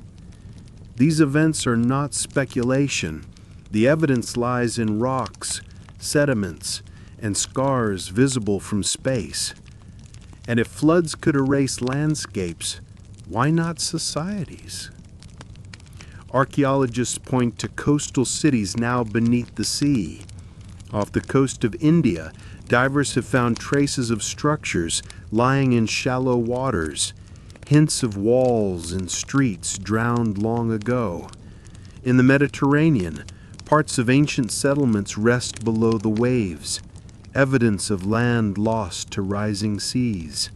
These events are not speculation. The evidence lies in rocks, sediments, and scars visible from space. And if floods could erase landscapes, why not societies? Archaeologists point to coastal cities now beneath the sea. Off the coast of India, divers have found traces of structures lying in shallow waters, hints of walls and streets drowned long ago. In the Mediterranean, parts of ancient settlements rest below the waves, evidence of land lost to rising seas.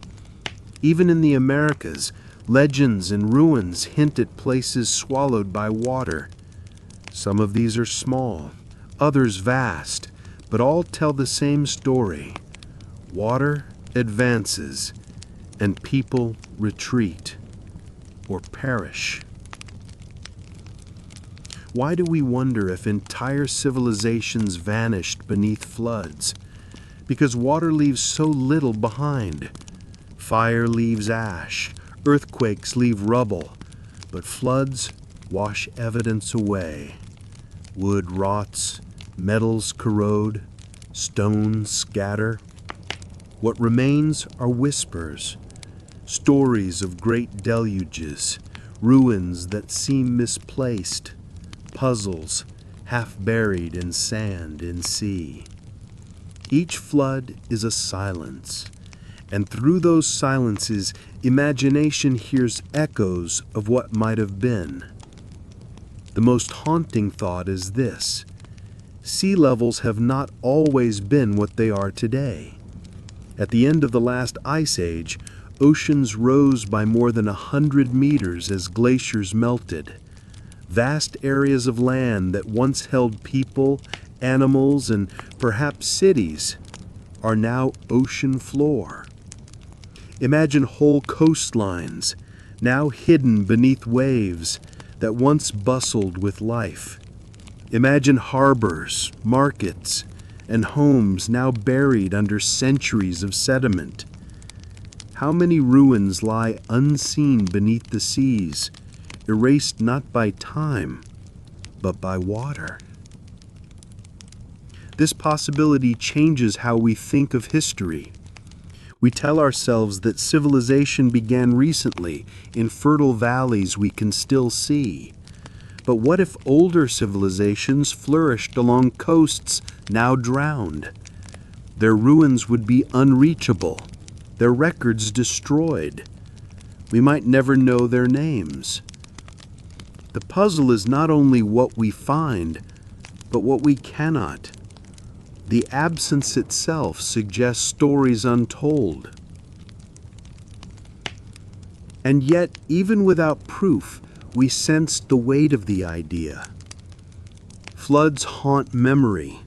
Even in the Americas, legends and ruins hint at places swallowed by water. Some of these are small, others vast, but all tell the same story. Water advances, and people retreat or perish. Why do we wonder if entire civilizations vanished beneath floods? Because water leaves so little behind. Fire leaves ash, earthquakes leave rubble, but floods wash evidence away. Wood rots, metals corrode, stones scatter. What remains are whispers, stories of great deluges, ruins that seem misplaced, puzzles half buried in sand and sea. Each flood is a silence, and through those silences, imagination hears echoes of what might have been. The most haunting thought is this: sea levels have not always been what they are today. At the end of the last ice age, oceans rose by more than 100 meters as glaciers melted. Vast areas of land that once held people, animals, and perhaps cities are now ocean floor. Imagine whole coastlines, now hidden beneath waves that once bustled with life. Imagine harbors, markets, and homes now buried under centuries of sediment. How many ruins lie unseen beneath the seas, erased not by time, but by water? This possibility changes how we think of history. We tell ourselves that civilization began recently in fertile valleys we can still see. But what if older civilizations flourished along coasts now drowned? Their ruins would be unreachable, their records destroyed. We might never know their names. The puzzle is not only what we find, but what we cannot. The absence itself suggests stories untold. And yet, even without proof, we sense the weight of the idea. Floods haunt memory.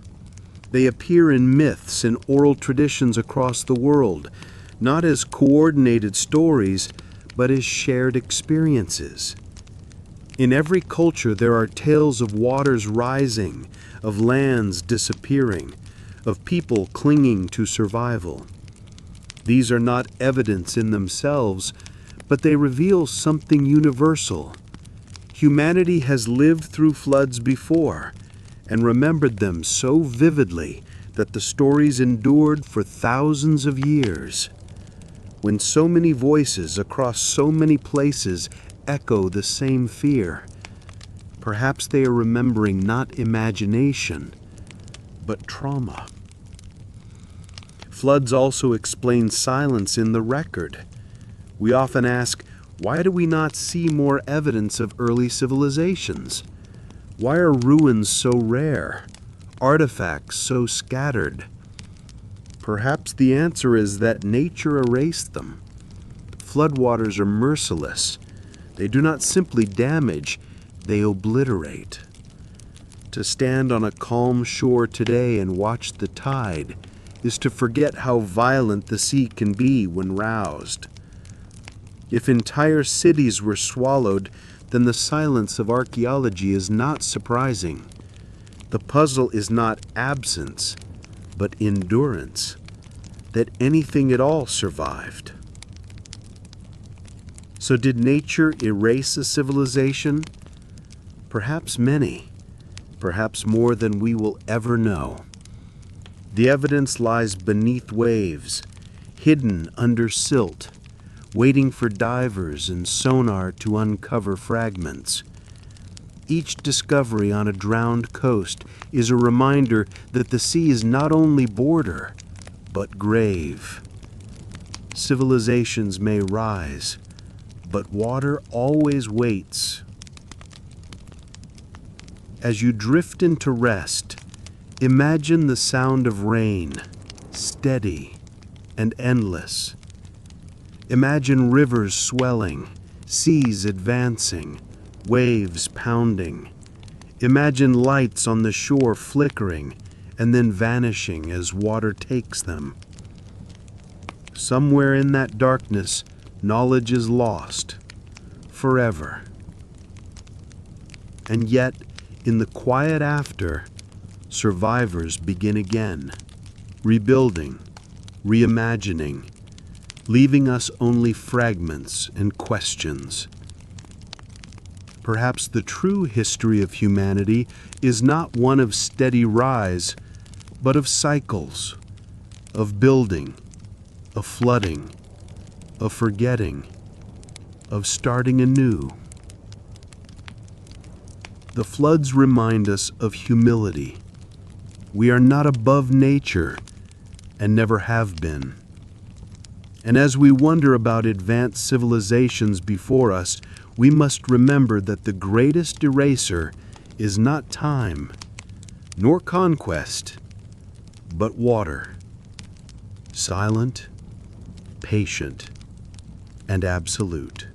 They appear in myths and oral traditions across the world, not as coordinated stories, but as shared experiences. In every culture there are tales of waters rising, of lands disappearing, of people clinging to survival. These are not evidence in themselves, but they reveal something universal. Humanity has lived through floods before and remembered them so vividly that the stories endured for thousands of years. When so many voices across so many places echo the same fear, perhaps they are remembering not imagination, but trauma. Floods also explain silence in the record. We often ask, why do we not see more evidence of early civilizations? Why are ruins so rare, artifacts so scattered? Perhaps the answer is that nature erased them. Floodwaters are merciless. They do not simply damage, they obliterate. To stand on a calm shore today and watch the tide is to forget how violent the sea can be when roused. If entire cities were swallowed, then the silence of archaeology is not surprising. The puzzle is not absence, but endurance, that anything at all survived. So did nature erase a civilization? Perhaps many, perhaps more than we will ever know. The evidence lies beneath waves, hidden under silt, waiting for divers and sonar to uncover fragments. Each discovery on a drowned coast is a reminder that the sea is not only border, but grave. Civilizations may rise, but water always waits. As you drift into rest, imagine the sound of rain, steady and endless. Imagine rivers swelling, seas advancing, waves pounding. Imagine lights on the shore flickering and then vanishing as water takes them. Somewhere in that darkness, knowledge is lost, forever. And yet, in the quiet after, survivors begin again, rebuilding, reimagining, leaving us only fragments and questions. Perhaps the true history of humanity is not one of steady rise, but of cycles, of building, of flooding, of forgetting, of starting anew. The floods remind us of humility. We are not above nature and never have been. And as we wonder about advanced civilizations before us, we must remember that the greatest eraser is not time, nor conquest, but water. Silent, patient, and absolute.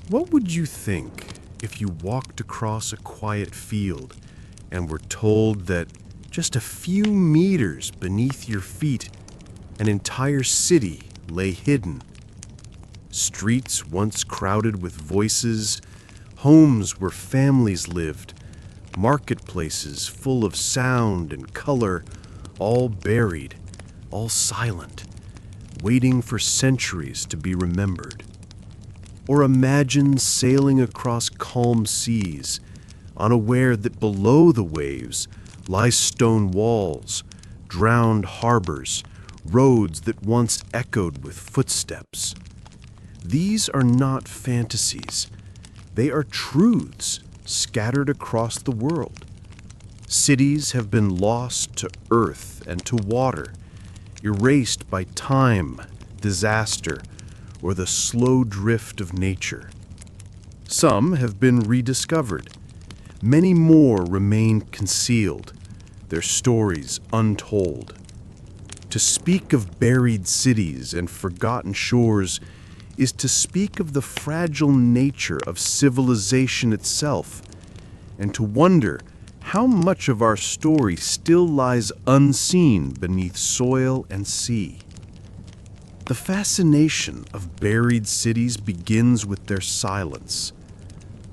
What would you think if you walked across a quiet field and were told that just a few meters beneath your feet, an entire city lay hidden? Streets once crowded with voices, homes where families lived, marketplaces full of sound and color, all buried, all silent, waiting for centuries to be remembered. Or imagine sailing across calm seas, unaware that below the waves lie stone walls, drowned harbors, roads that once echoed with footsteps. These are not fantasies. They are truths scattered across the world. Cities have been lost to earth and to water, erased by time, disaster, or the slow drift of nature. Some have been rediscovered. Many more remain concealed, their stories untold. To speak of buried cities and forgotten shores is to speak of the fragile nature of civilization itself, and to wonder how much of our story still lies unseen beneath soil and sea. The fascination of buried cities begins with their silence.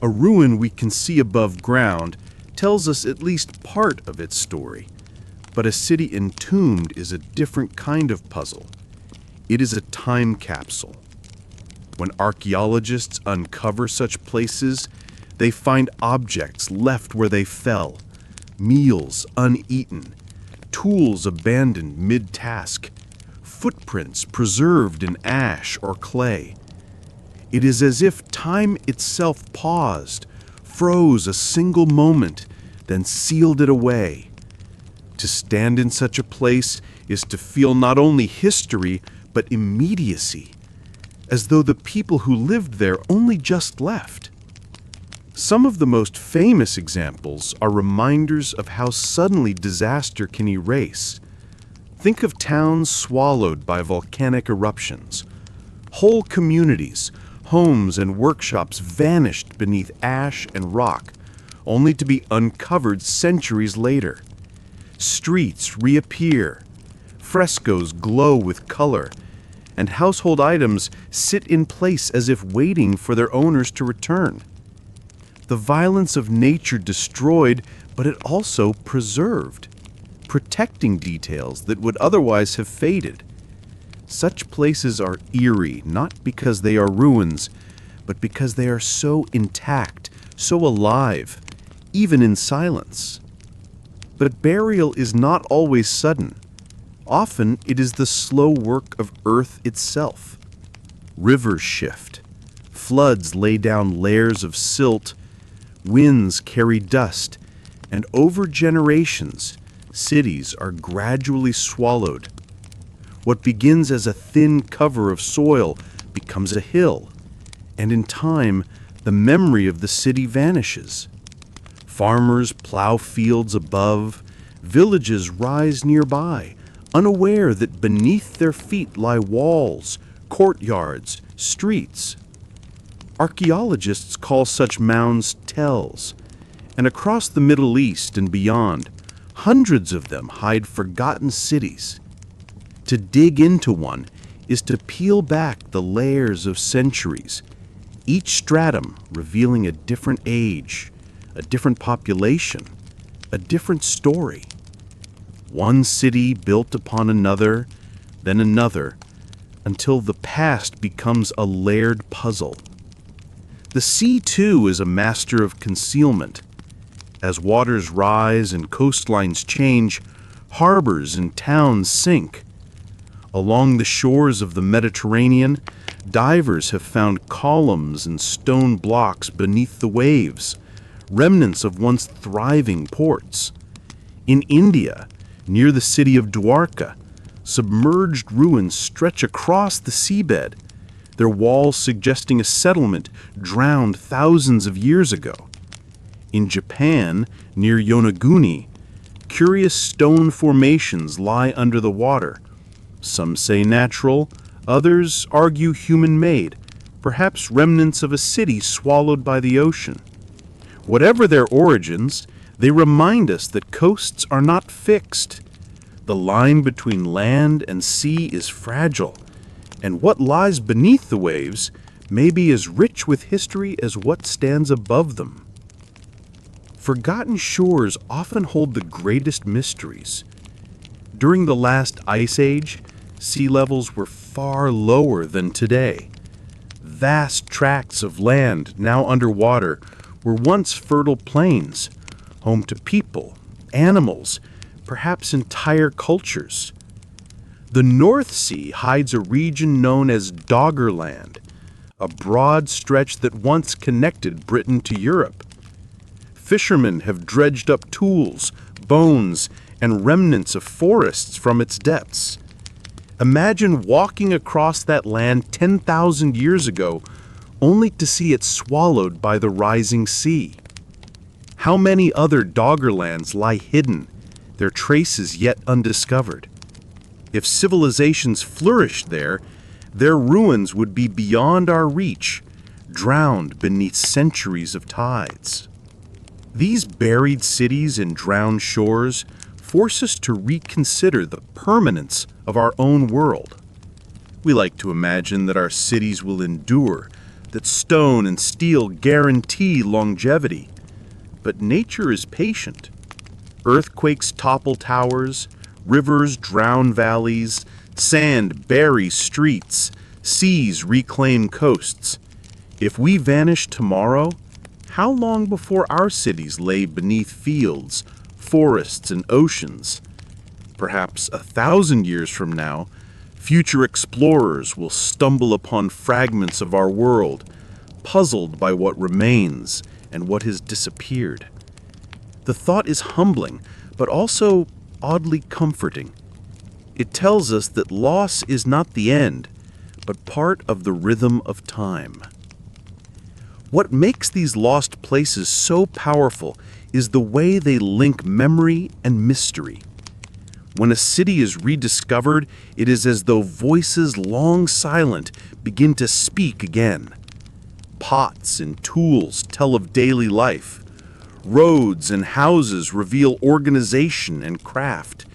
A ruin we can see above ground tells us at least part of its story, but a city entombed is a different kind of puzzle. It is a time capsule. When archaeologists uncover such places, they find objects left where they fell, meals uneaten, tools abandoned mid-task, footprints preserved in ash or clay. It is as if time itself paused, froze a single moment, then sealed it away. To stand in such a place is to feel not only history, but immediacy, as though the people who lived there only just left. Some of the most famous examples are reminders of how suddenly disaster can erase. Think of towns swallowed by volcanic eruptions. Whole communities, homes and workshops vanished beneath ash and rock, only to be uncovered centuries later. Streets reappear, frescoes glow with color, and household items sit in place as if waiting for their owners to return. The violence of nature destroyed, but it also preserved, protecting details that would otherwise have faded. Such places are eerie, not because they are ruins, but because they are so intact, so alive, even in silence. But burial is not always sudden. Often it is the slow work of earth itself. Rivers shift, floods lay down layers of silt, winds carry dust, and over generations, cities are gradually swallowed. What begins as a thin cover of soil becomes a hill, and in time, the memory of the city vanishes. Farmers plow fields above, villages rise nearby, unaware that beneath their feet lie walls, courtyards, streets. Archaeologists call such mounds tells, and across the Middle East and beyond, hundreds of them hide forgotten cities. To dig into one is to peel back the layers of centuries, each stratum revealing a different age, a different population, a different story. One city built upon another, then another, until the past becomes a layered puzzle. The sea, too, is a master of concealment. As waters rise and coastlines change, harbors and towns sink. Along the shores of the Mediterranean, divers have found columns and stone blocks beneath the waves, remnants of once thriving ports. In India, near the city of Dwarka, submerged ruins stretch across the seabed, their walls suggesting a settlement drowned thousands of years ago. In Japan, near Yonaguni, curious stone formations lie under the water. Some say natural, others argue human-made, perhaps remnants of a city swallowed by the ocean. Whatever their origins, they remind us that coasts are not fixed. The line between land and sea is fragile, and what lies beneath the waves may be as rich with history as what stands above them. Forgotten shores often hold the greatest mysteries. During the last ice age, sea levels were far lower than today. Vast tracts of land now underwater were once fertile plains, home to people, animals, perhaps entire cultures. The North Sea hides a region known as Doggerland, a broad stretch that once connected Britain to Europe. Fishermen have dredged up tools, bones, and remnants of forests from its depths. Imagine walking across that land 10,000 years ago, only to see it swallowed by the rising sea. How many other Doggerlands lie hidden, their traces yet undiscovered? If civilizations flourished there, their ruins would be beyond our reach, drowned beneath centuries of tides. These buried cities and drowned shores force us to reconsider the permanence of our own world. We like to imagine that our cities will endure, that stone and steel guarantee longevity. But nature is patient. Earthquakes topple towers, rivers drown valleys, sand buries streets, seas reclaim coasts. If we vanish tomorrow, how long before our cities lay beneath fields, forests, and oceans? Perhaps 1,000 years from now, future explorers will stumble upon fragments of our world, puzzled by what remains and what has disappeared. The thought is humbling, but also oddly comforting. It tells us that loss is not the end, but part of the rhythm of time. What makes these lost places so powerful is the way they link memory and mystery. When a city is rediscovered, it is as though voices long silent begin to speak again. Pots and tools tell of daily life. Roads and houses reveal organization and craft.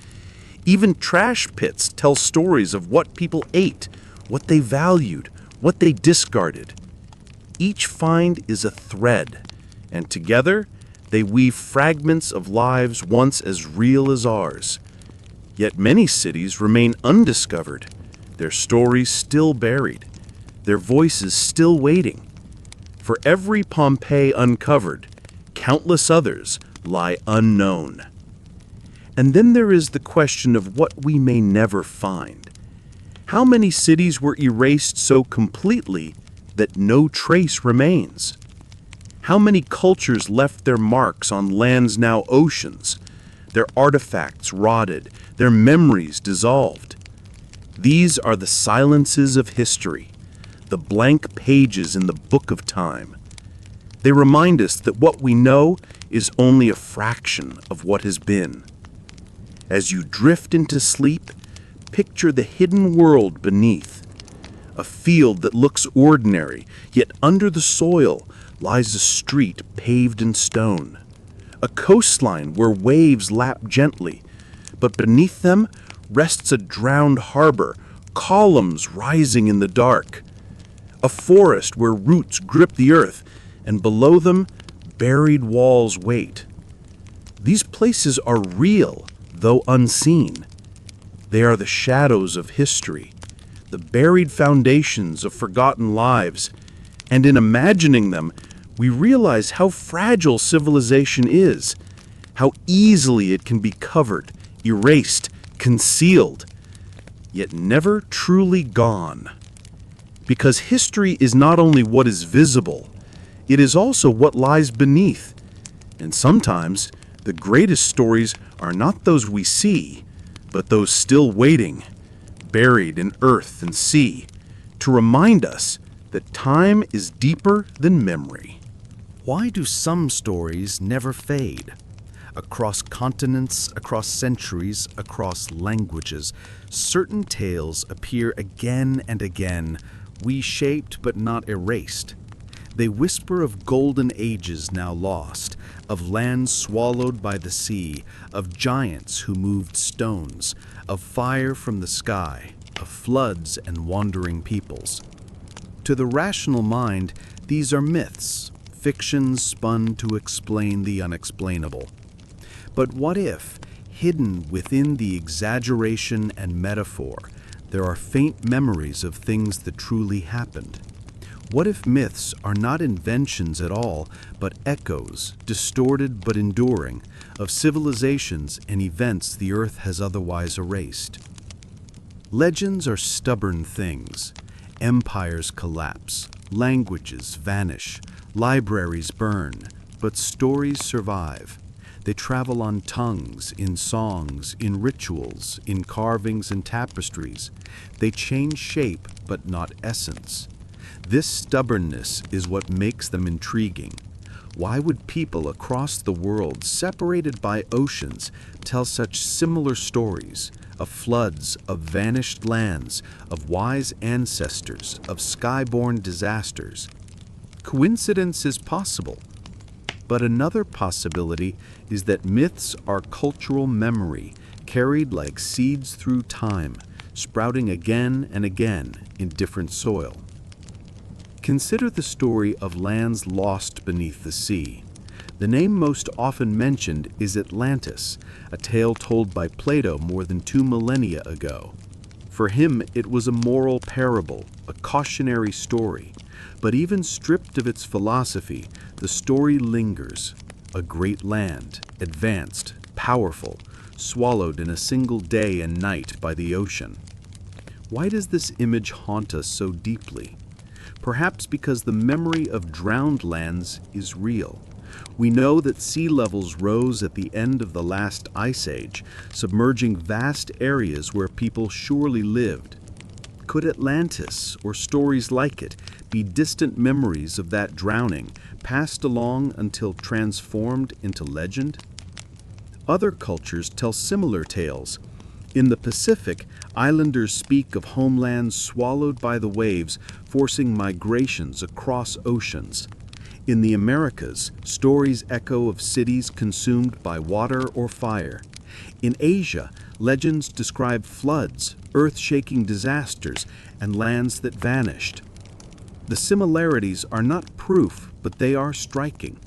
Even trash pits tell stories of what people ate, what they valued, what they discarded. Each find is a thread, and together they weave fragments of lives once as real as ours. Yet many cities remain undiscovered, their stories still buried, their voices still waiting. For every Pompeii uncovered, countless others lie unknown. And then there is the question of what we may never find. How many cities were erased so completely that no trace remains? How many cultures left their marks on lands now oceans, their artifacts rotted, their memories dissolved? These are the silences of history, the blank pages in the book of time. They remind us that what we know is only a fraction of what has been. As you drift into sleep, picture the hidden world beneath. A field that looks ordinary, yet under the soil lies a street paved in stone. A coastline where waves lap gently, but beneath them rests a drowned harbor, columns rising in the dark. A forest where roots grip the earth, and below them, buried walls wait. These places are real, though unseen. They are the shadows of history, the buried foundations of forgotten lives, and in imagining them, we realize how fragile civilization is, how easily it can be covered, erased, concealed, yet never truly gone. Because history is not only what is visible, it is also what lies beneath. And sometimes the greatest stories are not those we see, but those still waiting, buried in earth and sea, to remind us that time is deeper than memory. Why do some stories never fade? Across continents, across centuries, across languages, certain tales appear again and again, reshaped but not erased. They whisper of golden ages now lost, of lands swallowed by the sea, of giants who moved stones, of fire from the sky, of floods and wandering peoples. To the rational mind, these are myths, fictions spun to explain the unexplainable. But what if, hidden within the exaggeration and metaphor, there are faint memories of things that truly happened? What if myths are not inventions at all, but echoes, distorted but enduring, of civilizations and events the earth has otherwise erased? Legends are stubborn things. Empires collapse, languages vanish, libraries burn, but stories survive. They travel on tongues, in songs, in rituals, in carvings and tapestries. They change shape, but not essence. This stubbornness is what makes them intriguing. Why would people across the world, separated by oceans, tell such similar stories of floods, of vanished lands, of wise ancestors, of skyborne disasters? Coincidence is possible. But another possibility is that myths are cultural memory, carried like seeds through time, sprouting again and again in different soil. Consider the story of lands lost beneath the sea. The name most often mentioned is Atlantis, a tale told by Plato more than 2 millennia ago. For him, it was a moral parable, a cautionary story. But even stripped of its philosophy, the story lingers. A great land, advanced, powerful, swallowed in a single day and night by the ocean. Why does this image haunt us so deeply? Perhaps because the memory of drowned lands is real. We know that sea levels rose at the end of the last ice age, submerging vast areas where people surely lived. Could Atlantis, or stories like it, be distant memories of that drowning, passed along until transformed into legend? Other cultures tell similar tales. In the Pacific, islanders speak of homelands swallowed by the waves, forcing migrations across oceans. In the Americas, stories echo of cities consumed by water or fire. In Asia, Legends describe floods, earth-shaking disasters, and lands that vanished. The similarities are not proof, but they are striking.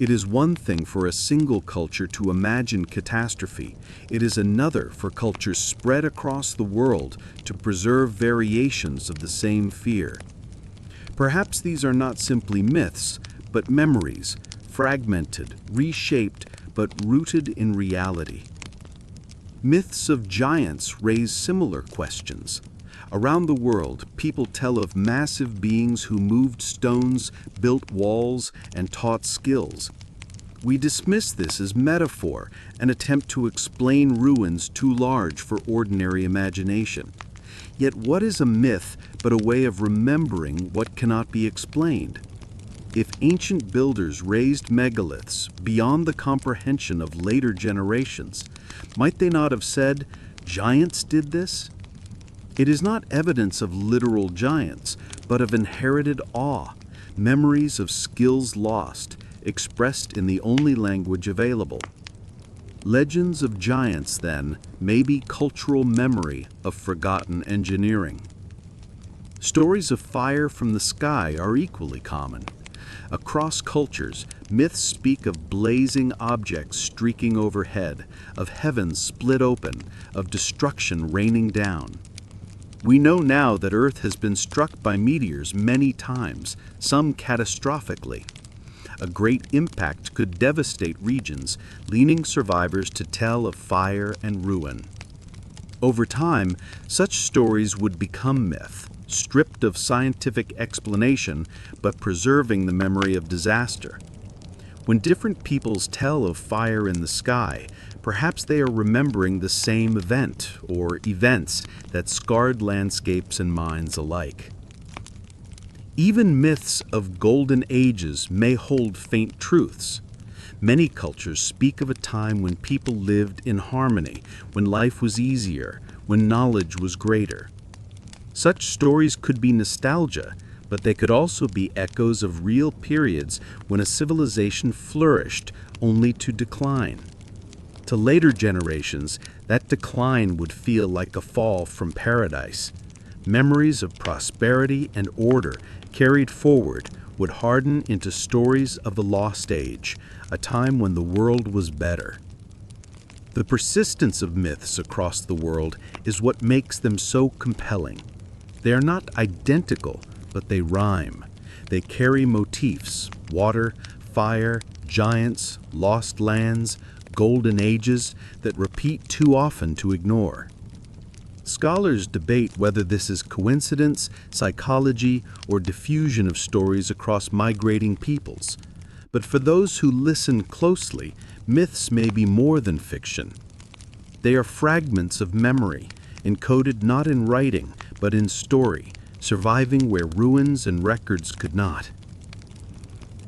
It is one thing for a single culture to imagine catastrophe. It is another for cultures spread across the world to preserve variations of the same fear. Perhaps these are not simply myths, but memories, fragmented, reshaped, but rooted in reality. Myths of giants raise similar questions. Around the world, people tell of massive beings who moved stones, built walls, and taught skills. We dismiss this as metaphor and attempt to explain ruins too large for ordinary imagination. Yet what is a myth but a way of remembering what cannot be explained? If ancient builders raised megaliths beyond the comprehension of later generations, might they not have said, "Giants did this"? It is not evidence of literal giants, but of inherited awe, memories of skills lost, expressed in the only language available. Legends of giants, then, may be cultural memory of forgotten engineering. Stories of fire from the sky are equally common. Across cultures, myths speak of blazing objects streaking overhead, of heavens split open, of destruction raining down. We know now that Earth has been struck by meteors many times, some catastrophically. A great impact could devastate regions, leading survivors to tell of fire and ruin. Over time, such stories would become myth, stripped of scientific explanation, but preserving the memory of disaster. When different peoples tell of fire in the sky, perhaps they are remembering the same event or events that scarred landscapes and minds alike. Even myths of golden ages may hold faint truths. Many cultures speak of a time when people lived in harmony, when life was easier, when knowledge was greater. Such stories could be nostalgia, but they could also be echoes of real periods when a civilization flourished only to decline. To later generations, that decline would feel like a fall from paradise. Memories of prosperity and order carried forward would harden into stories of the lost age, a time when the world was better. The persistence of myths across the world is what makes them so compelling. They are not identical, but they rhyme. They carry motifs: water, fire, giants, lost lands, golden ages that repeat too often to ignore. Scholars debate whether this is coincidence, psychology, or diffusion of stories across migrating peoples. But for those who listen closely, myths may be more than fiction. They are fragments of memory, encoded not in writing, but in story, surviving where ruins and records could not.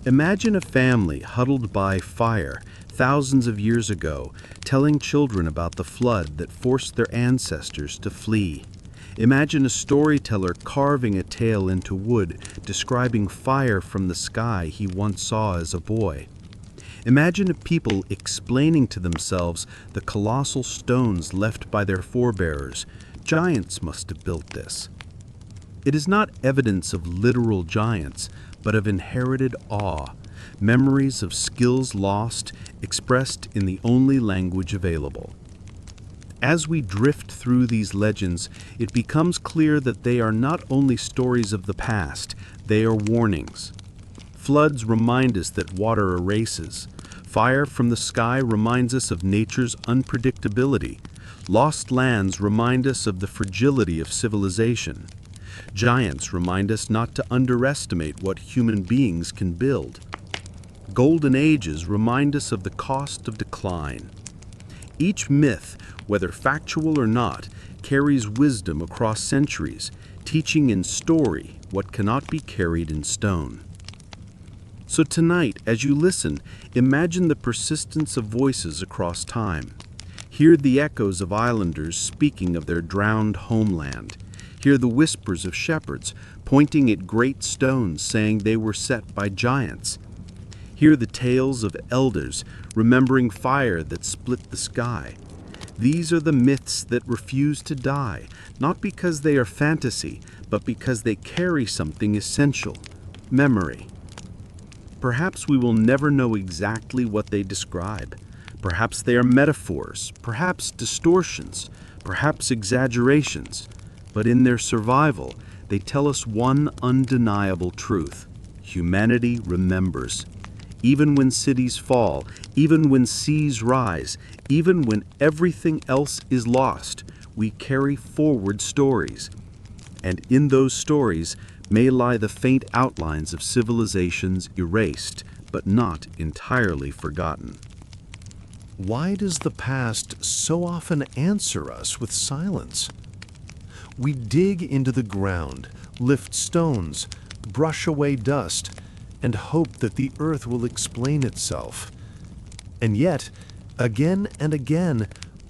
Imagine a family huddled by fire thousands of years ago, telling children about the flood that forced their ancestors to flee. Imagine a storyteller carving a tale into wood, describing fire from the sky he once saw as a boy. Imagine a people explaining to themselves the colossal stones left by their forebears. Giants must have built this. It is not evidence of literal giants, but of inherited awe, memories of skills lost, expressed in the only language available. As we drift through these legends, it becomes clear that they are not only stories of the past, they are warnings. Floods remind us that water erases. Fire from the sky reminds us of nature's unpredictability. Lost lands remind us of the fragility of civilization. Giants remind us not to underestimate what human beings can build. Golden ages remind us of the cost of decline. Each myth, whether factual or not, carries wisdom across centuries, teaching in story what cannot be carried in stone. So tonight, as you listen, imagine the persistence of voices across time. Hear the echoes of islanders speaking of their drowned homeland. Hear the whispers of shepherds pointing at great stones saying they were set by giants. Hear the tales of elders remembering fire that split the sky. These are the myths that refuse to die, not because they are fantasy, but because they carry something essential: memory. Perhaps we will never know exactly what they describe. Perhaps they are metaphors, perhaps distortions, perhaps exaggerations. But in their survival, they tell us one undeniable truth: humanity remembers. Even when cities fall, even when seas rise, even when everything else is lost, we carry forward stories. And in those stories may lie the faint outlines of civilizations erased, but not entirely forgotten. Why does the past so often answer us with silence? We dig into the ground, lift stones, brush away dust, and hope that the earth will explain itself. And yet, again and again,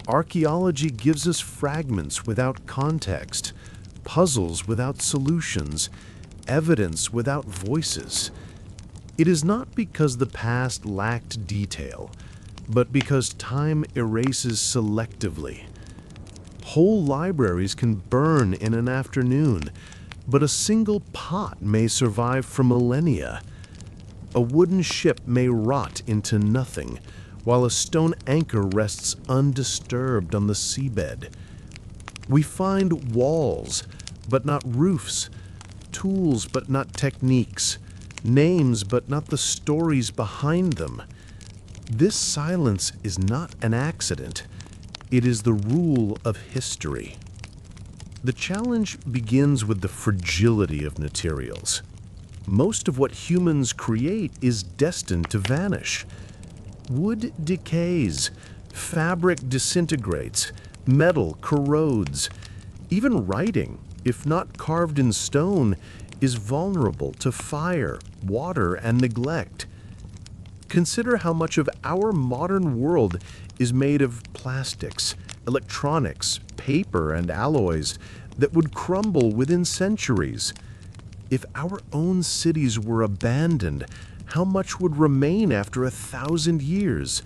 archaeology gives us fragments without context, puzzles without solutions, evidence without voices. It is not because the past lacked detail, but because time erases selectively. Whole libraries can burn in an afternoon, but a single pot may survive for millennia. A wooden ship may rot into nothing, while a stone anchor rests undisturbed on the seabed. We find walls, but not roofs, tools, but not techniques, names, but not the stories behind them. This silence is not an accident. It is the rule of history. The challenge begins with the fragility of materials. Most of what humans create is destined to vanish. Wood decays, fabric disintegrates, metal corrodes. Even writing, if not carved in stone, is vulnerable to fire, water, and neglect. Consider how much of our modern world is made of plastics, electronics, paper, and alloys that would crumble within centuries. If our own cities were abandoned, how much would remain after 1,000 years?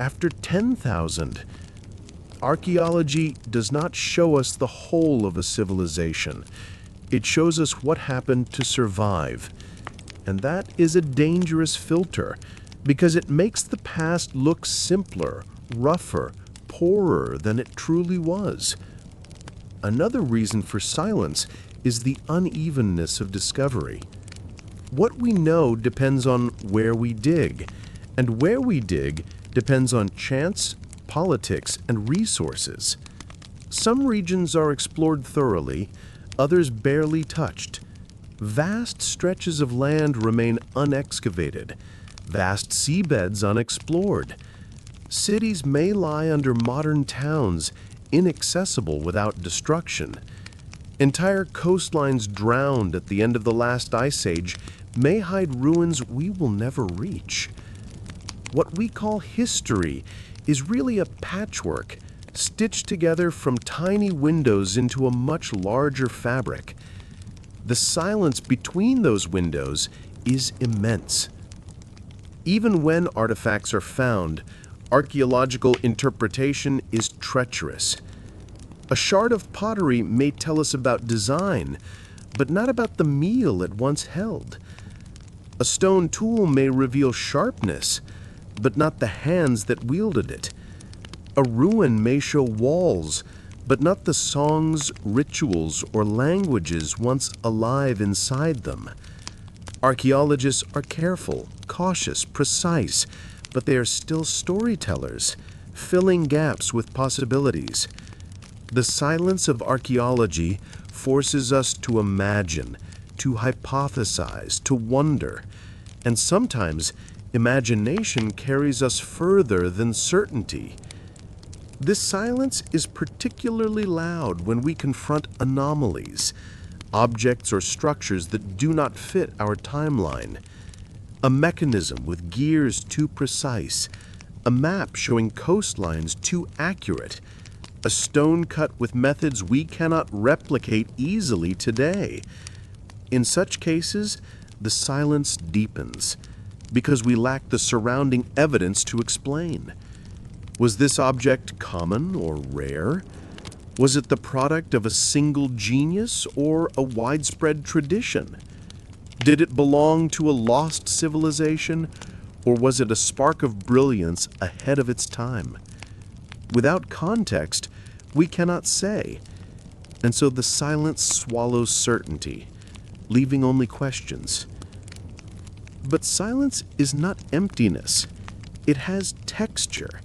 After 10,000? Archaeology does not show us the whole of a civilization. It shows us what happened to survive. And that is a dangerous filter, because it makes the past look simpler, rougher, poorer than it truly was. Another reason for silence is the unevenness of discovery. What we know depends on where we dig, and where we dig depends on chance, politics, and resources. Some regions are explored thoroughly, others barely touched. Vast stretches of land remain unexcavated, vast seabeds unexplored. Cities may lie under modern towns, inaccessible without destruction. Entire coastlines drowned at the end of the last ice age may hide ruins we will never reach. What we call history is really a patchwork, stitched together from tiny windows into a much larger fabric. The silence between those windows is immense. Even when artifacts are found, archaeological interpretation is treacherous. A shard of pottery may tell us about design, but not about the meal it once held. A stone tool may reveal sharpness, but not the hands that wielded it. A ruin may show walls, but not the songs, rituals, or languages once alive inside them. Archaeologists are careful, cautious, precise, but they are still storytellers, filling gaps with possibilities. The silence of archaeology forces us to imagine, to hypothesize, to wonder, and sometimes imagination carries us further than certainty. This silence is particularly loud when we confront anomalies, objects or structures that do not fit our timeline. A mechanism with gears too precise, a map showing coastlines too accurate, a stone cut with methods we cannot replicate easily today. In such cases, the silence deepens, because we lack the surrounding evidence to explain. Was this object common or rare? Was it the product of a single genius or a widespread tradition? Did it belong to a lost civilization, or was it a spark of brilliance ahead of its time? Without context, we cannot say, and so the silence swallows certainty, leaving only questions. But silence is not emptiness. It has texture.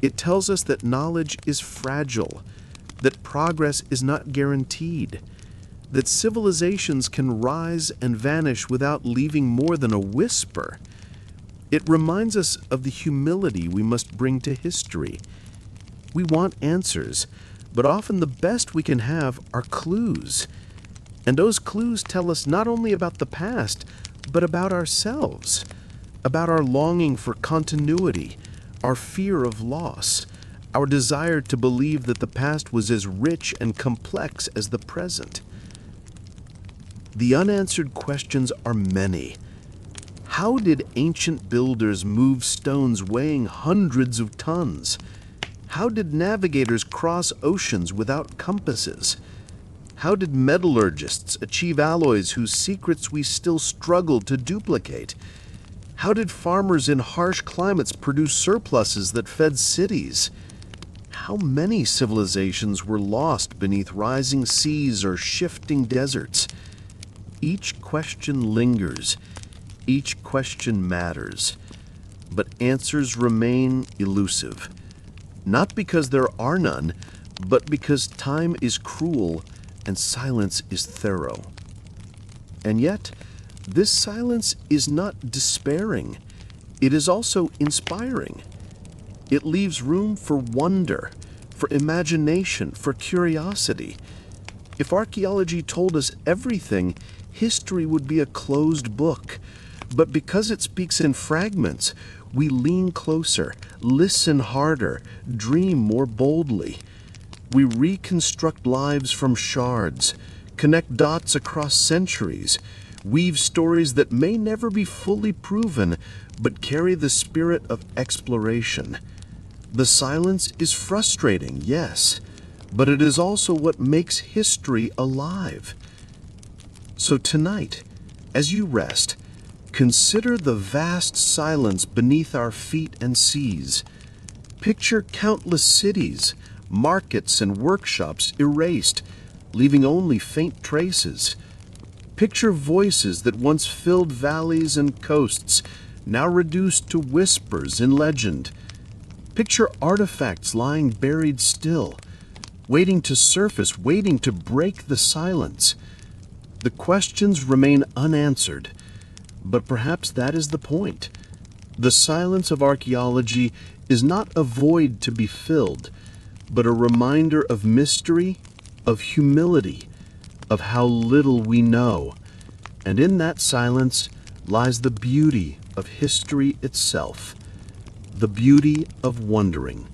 It tells us that knowledge is fragile, that progress is not guaranteed, that civilizations can rise and vanish without leaving more than a whisper. It reminds us of the humility we must bring to history. We want answers, but often the best we can have are clues. And those clues tell us not only about the past, but about ourselves, about our longing for continuity, our fear of loss, our desire to believe that the past was as rich and complex as the present. The unanswered questions are many. How did ancient builders move stones weighing hundreds of tons? How did navigators cross oceans without compasses? How did metallurgists achieve alloys whose secrets we still struggle to duplicate? How did farmers in harsh climates produce surpluses that fed cities? How many civilizations were lost beneath rising seas or shifting deserts? Each question lingers. Each question matters. But answers remain elusive. Not because there are none, but because time is cruel and silence is thorough. And yet, this silence is not despairing. It is also inspiring. It leaves room for wonder, for imagination, for curiosity. If archaeology told us everything, history would be a closed book. But because it speaks in fragments, we lean closer, listen harder, dream more boldly. We reconstruct lives from shards, connect dots across centuries, weave stories that may never be fully proven, but carry the spirit of exploration. The silence is frustrating, yes, but it is also what makes history alive. So tonight, as you rest, consider the vast silence beneath our feet and seas. Picture countless cities, markets, and workshops erased, leaving only faint traces. Picture voices that once filled valleys and coasts, now reduced to whispers in legend. Picture artifacts lying buried still, waiting to surface, waiting to break the silence. The questions remain unanswered, but perhaps that is the point. The silence of archaeology is not a void to be filled, but a reminder of mystery, of humility, of how little we know. And in that silence lies the beauty of history itself, the beauty of wondering.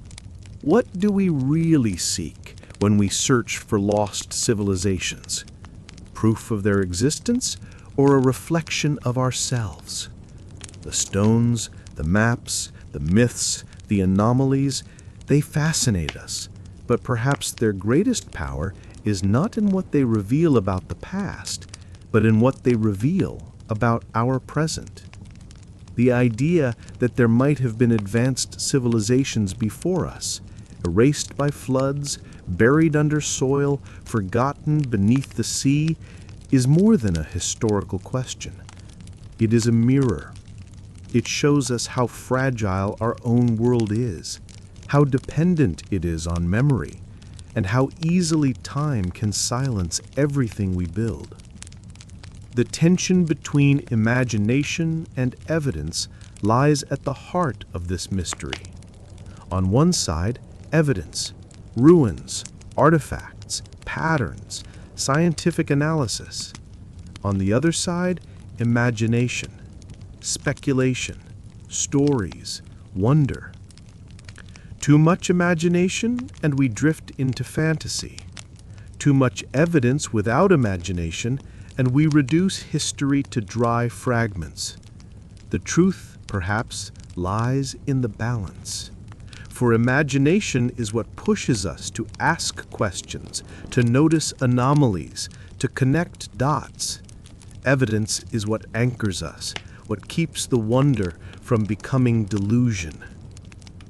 What do we really seek when we search for lost civilizations? Proof of their existence or a reflection of ourselves? The stones, the maps, the myths, the anomalies, they fascinate us, but perhaps their greatest power is not in what they reveal about the past, but in what they reveal about our present. The idea that there might have been advanced civilizations before us, erased by floods, buried under soil, forgotten beneath the sea, is more than a historical question. It is a mirror. It shows us how fragile our own world is, how dependent it is on memory, and how easily time can silence everything we build. The tension between imagination and evidence lies at the heart of this mystery. On one side, evidence, ruins, artifacts, patterns, scientific analysis. On the other side, imagination, speculation, stories, wonder. Too much imagination and we drift into fantasy. Too much evidence without imagination and we reduce history to dry fragments. The truth, perhaps, lies in the balance. For imagination is what pushes us to ask questions, to notice anomalies, to connect dots. Evidence is what anchors us, what keeps the wonder from becoming delusion.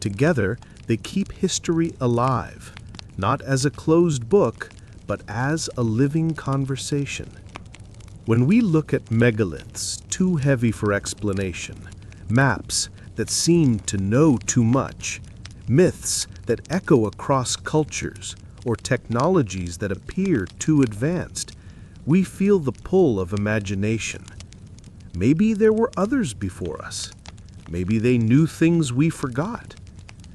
Together, they keep history alive, not as a closed book, but as a living conversation. When we look at megaliths too heavy for explanation, maps that seem to know too much, myths that echo across cultures, or technologies that appear too advanced, we feel the pull of imagination. Maybe there were others before us. Maybe they knew things we forgot.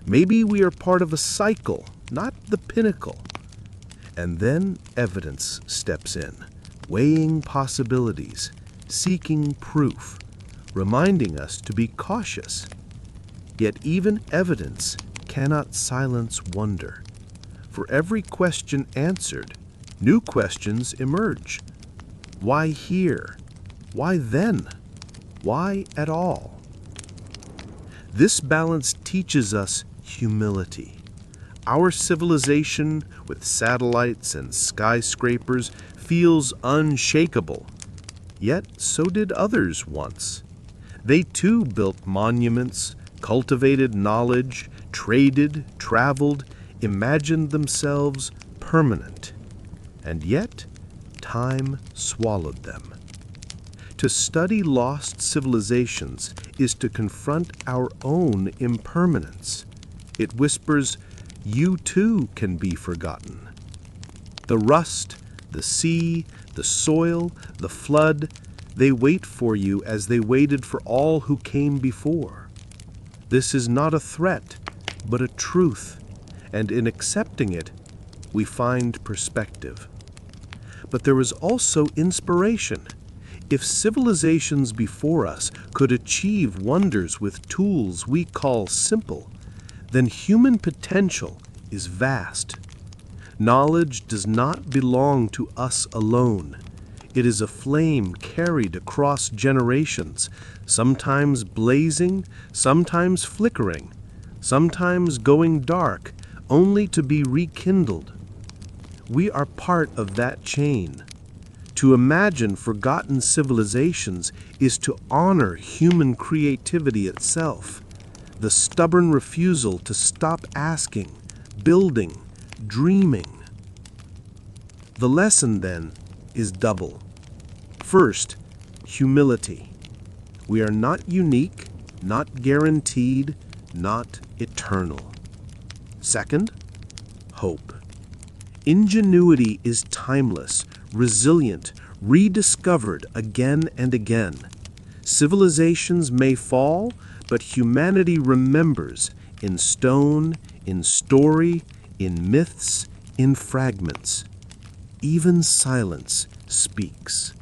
Maybe we are part of a cycle, not the pinnacle. And then evidence steps in, weighing possibilities, seeking proof, reminding us to be cautious. Yet even evidence cannot silence wonder. For every question answered, new questions emerge. Why here? Why then? Why at all? This balance teaches us humility. Our civilization, with satellites and skyscrapers, feels unshakable. Yet so did others once. They too built monuments, cultivated knowledge, traded, traveled, imagined themselves permanent. And yet, time swallowed them. To study lost civilizations is to confront our own impermanence. It whispers, you too can be forgotten. The rust, the sea, the soil, the flood, they wait for you as they waited for all who came before. This is not a threat, but a truth, and in accepting it, we find perspective. But there is also inspiration. If civilizations before us could achieve wonders with tools we call simple, then human potential is vast. Knowledge does not belong to us alone. It is a flame carried across generations, sometimes blazing, sometimes flickering, sometimes going dark, only to be rekindled. We are part of that chain. To imagine forgotten civilizations is to honor human creativity itself, the stubborn refusal to stop asking, building, dreaming. The lesson, then, is double. First, humility. We are not unique, not guaranteed, not eternal. Second, hope. Ingenuity is timeless, resilient, rediscovered again and again. Civilizations may fall, but humanity remembers in stone, in story, in myths, in fragments. Even silence speaks.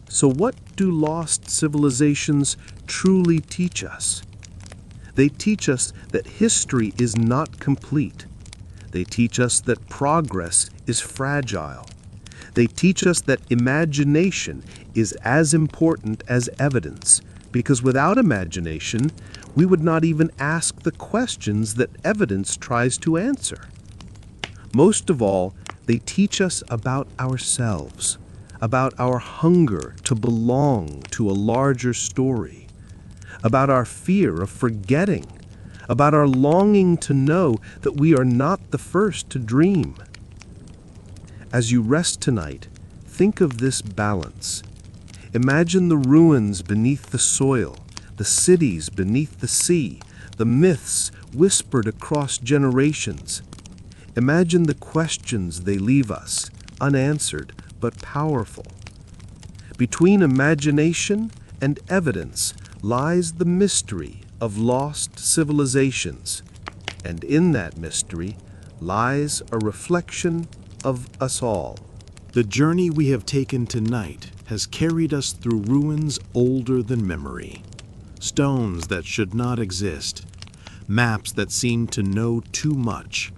So what do lost civilizations truly teach us? They teach us that history is not complete. They teach us that progress is fragile. They teach us that imagination is as important as evidence, because without imagination, we would not even ask the questions that evidence tries to answer. Most of all, they teach us about ourselves, about our hunger to belong to a larger story, about our fear of forgetting, about our longing to know that we are not the first to dream. As you rest tonight, think of this balance. Imagine the ruins beneath the soil, the cities beneath the sea, the myths whispered across generations. Imagine the questions they leave us, unanswered but powerful. Between imagination and evidence lies the mystery of lost civilizations, and in that mystery lies a reflection of us all. The journey we have taken tonight has carried us through ruins older than memory, stones that should not exist, maps that seem to know too much,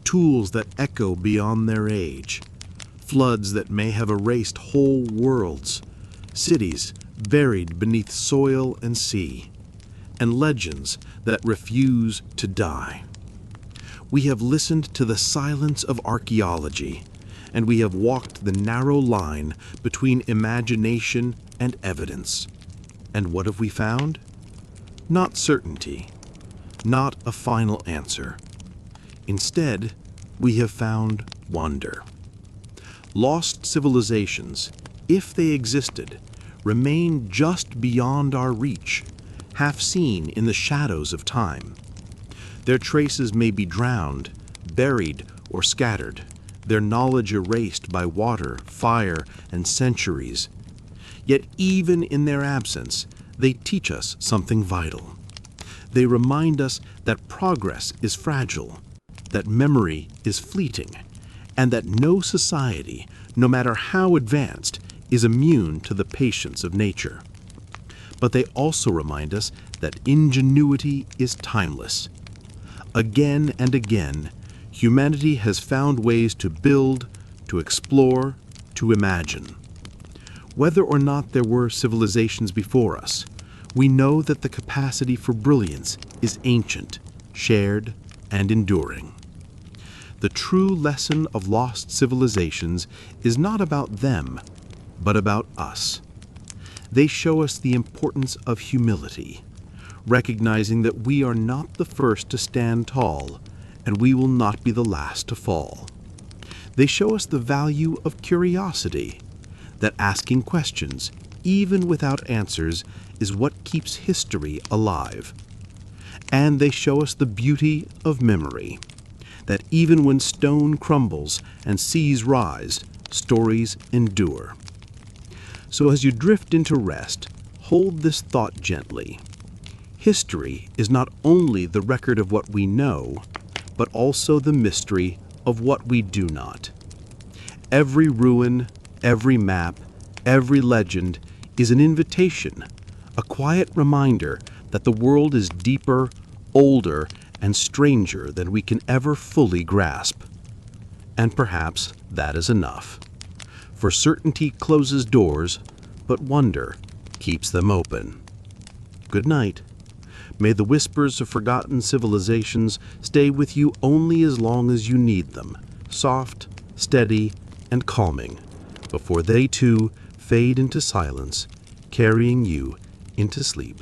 tools that echo beyond their age, floods that may have erased whole worlds, cities buried beneath soil and sea, and legends that refuse to die. We have listened to the silence of archaeology, and we have walked the narrow line between imagination and evidence. And what have we found? Not certainty, not a final answer. Instead, we have found wonder. Lost civilizations, if they existed, remain just beyond our reach, half seen in the shadows of time. Their traces may be drowned, buried, or scattered, their knowledge erased by water, fire, and centuries. Yet even in their absence, they teach us something vital. They remind us that progress is fragile, that memory is fleeting, and that no society, no matter how advanced, is immune to the patience of nature. But they also remind us that ingenuity is timeless. Again and again, humanity has found ways to build, to explore, to imagine. Whether or not there were civilizations before us, we know that the capacity for brilliance is ancient, shared, and enduring. The true lesson of lost civilizations is not about them, but about us. They show us the importance of humility, recognizing that we are not the first to stand tall, and we will not be the last to fall. They show us the value of curiosity, that asking questions, even without answers, is what keeps history alive. And they show us the beauty of memory, that even when stone crumbles and seas rise, stories endure. So as you drift into rest, hold this thought gently. History is not only the record of what we know, but also the mystery of what we do not. Every ruin, every map, every legend is an invitation, a quiet reminder that the world is deeper, older, and stranger than we can ever fully grasp. And perhaps that is enough. For certainty closes doors, but wonder keeps them open. Good night. May the whispers of forgotten civilizations stay with you only as long as you need them, soft, steady, and calming, before they too fade into silence, carrying you into sleep.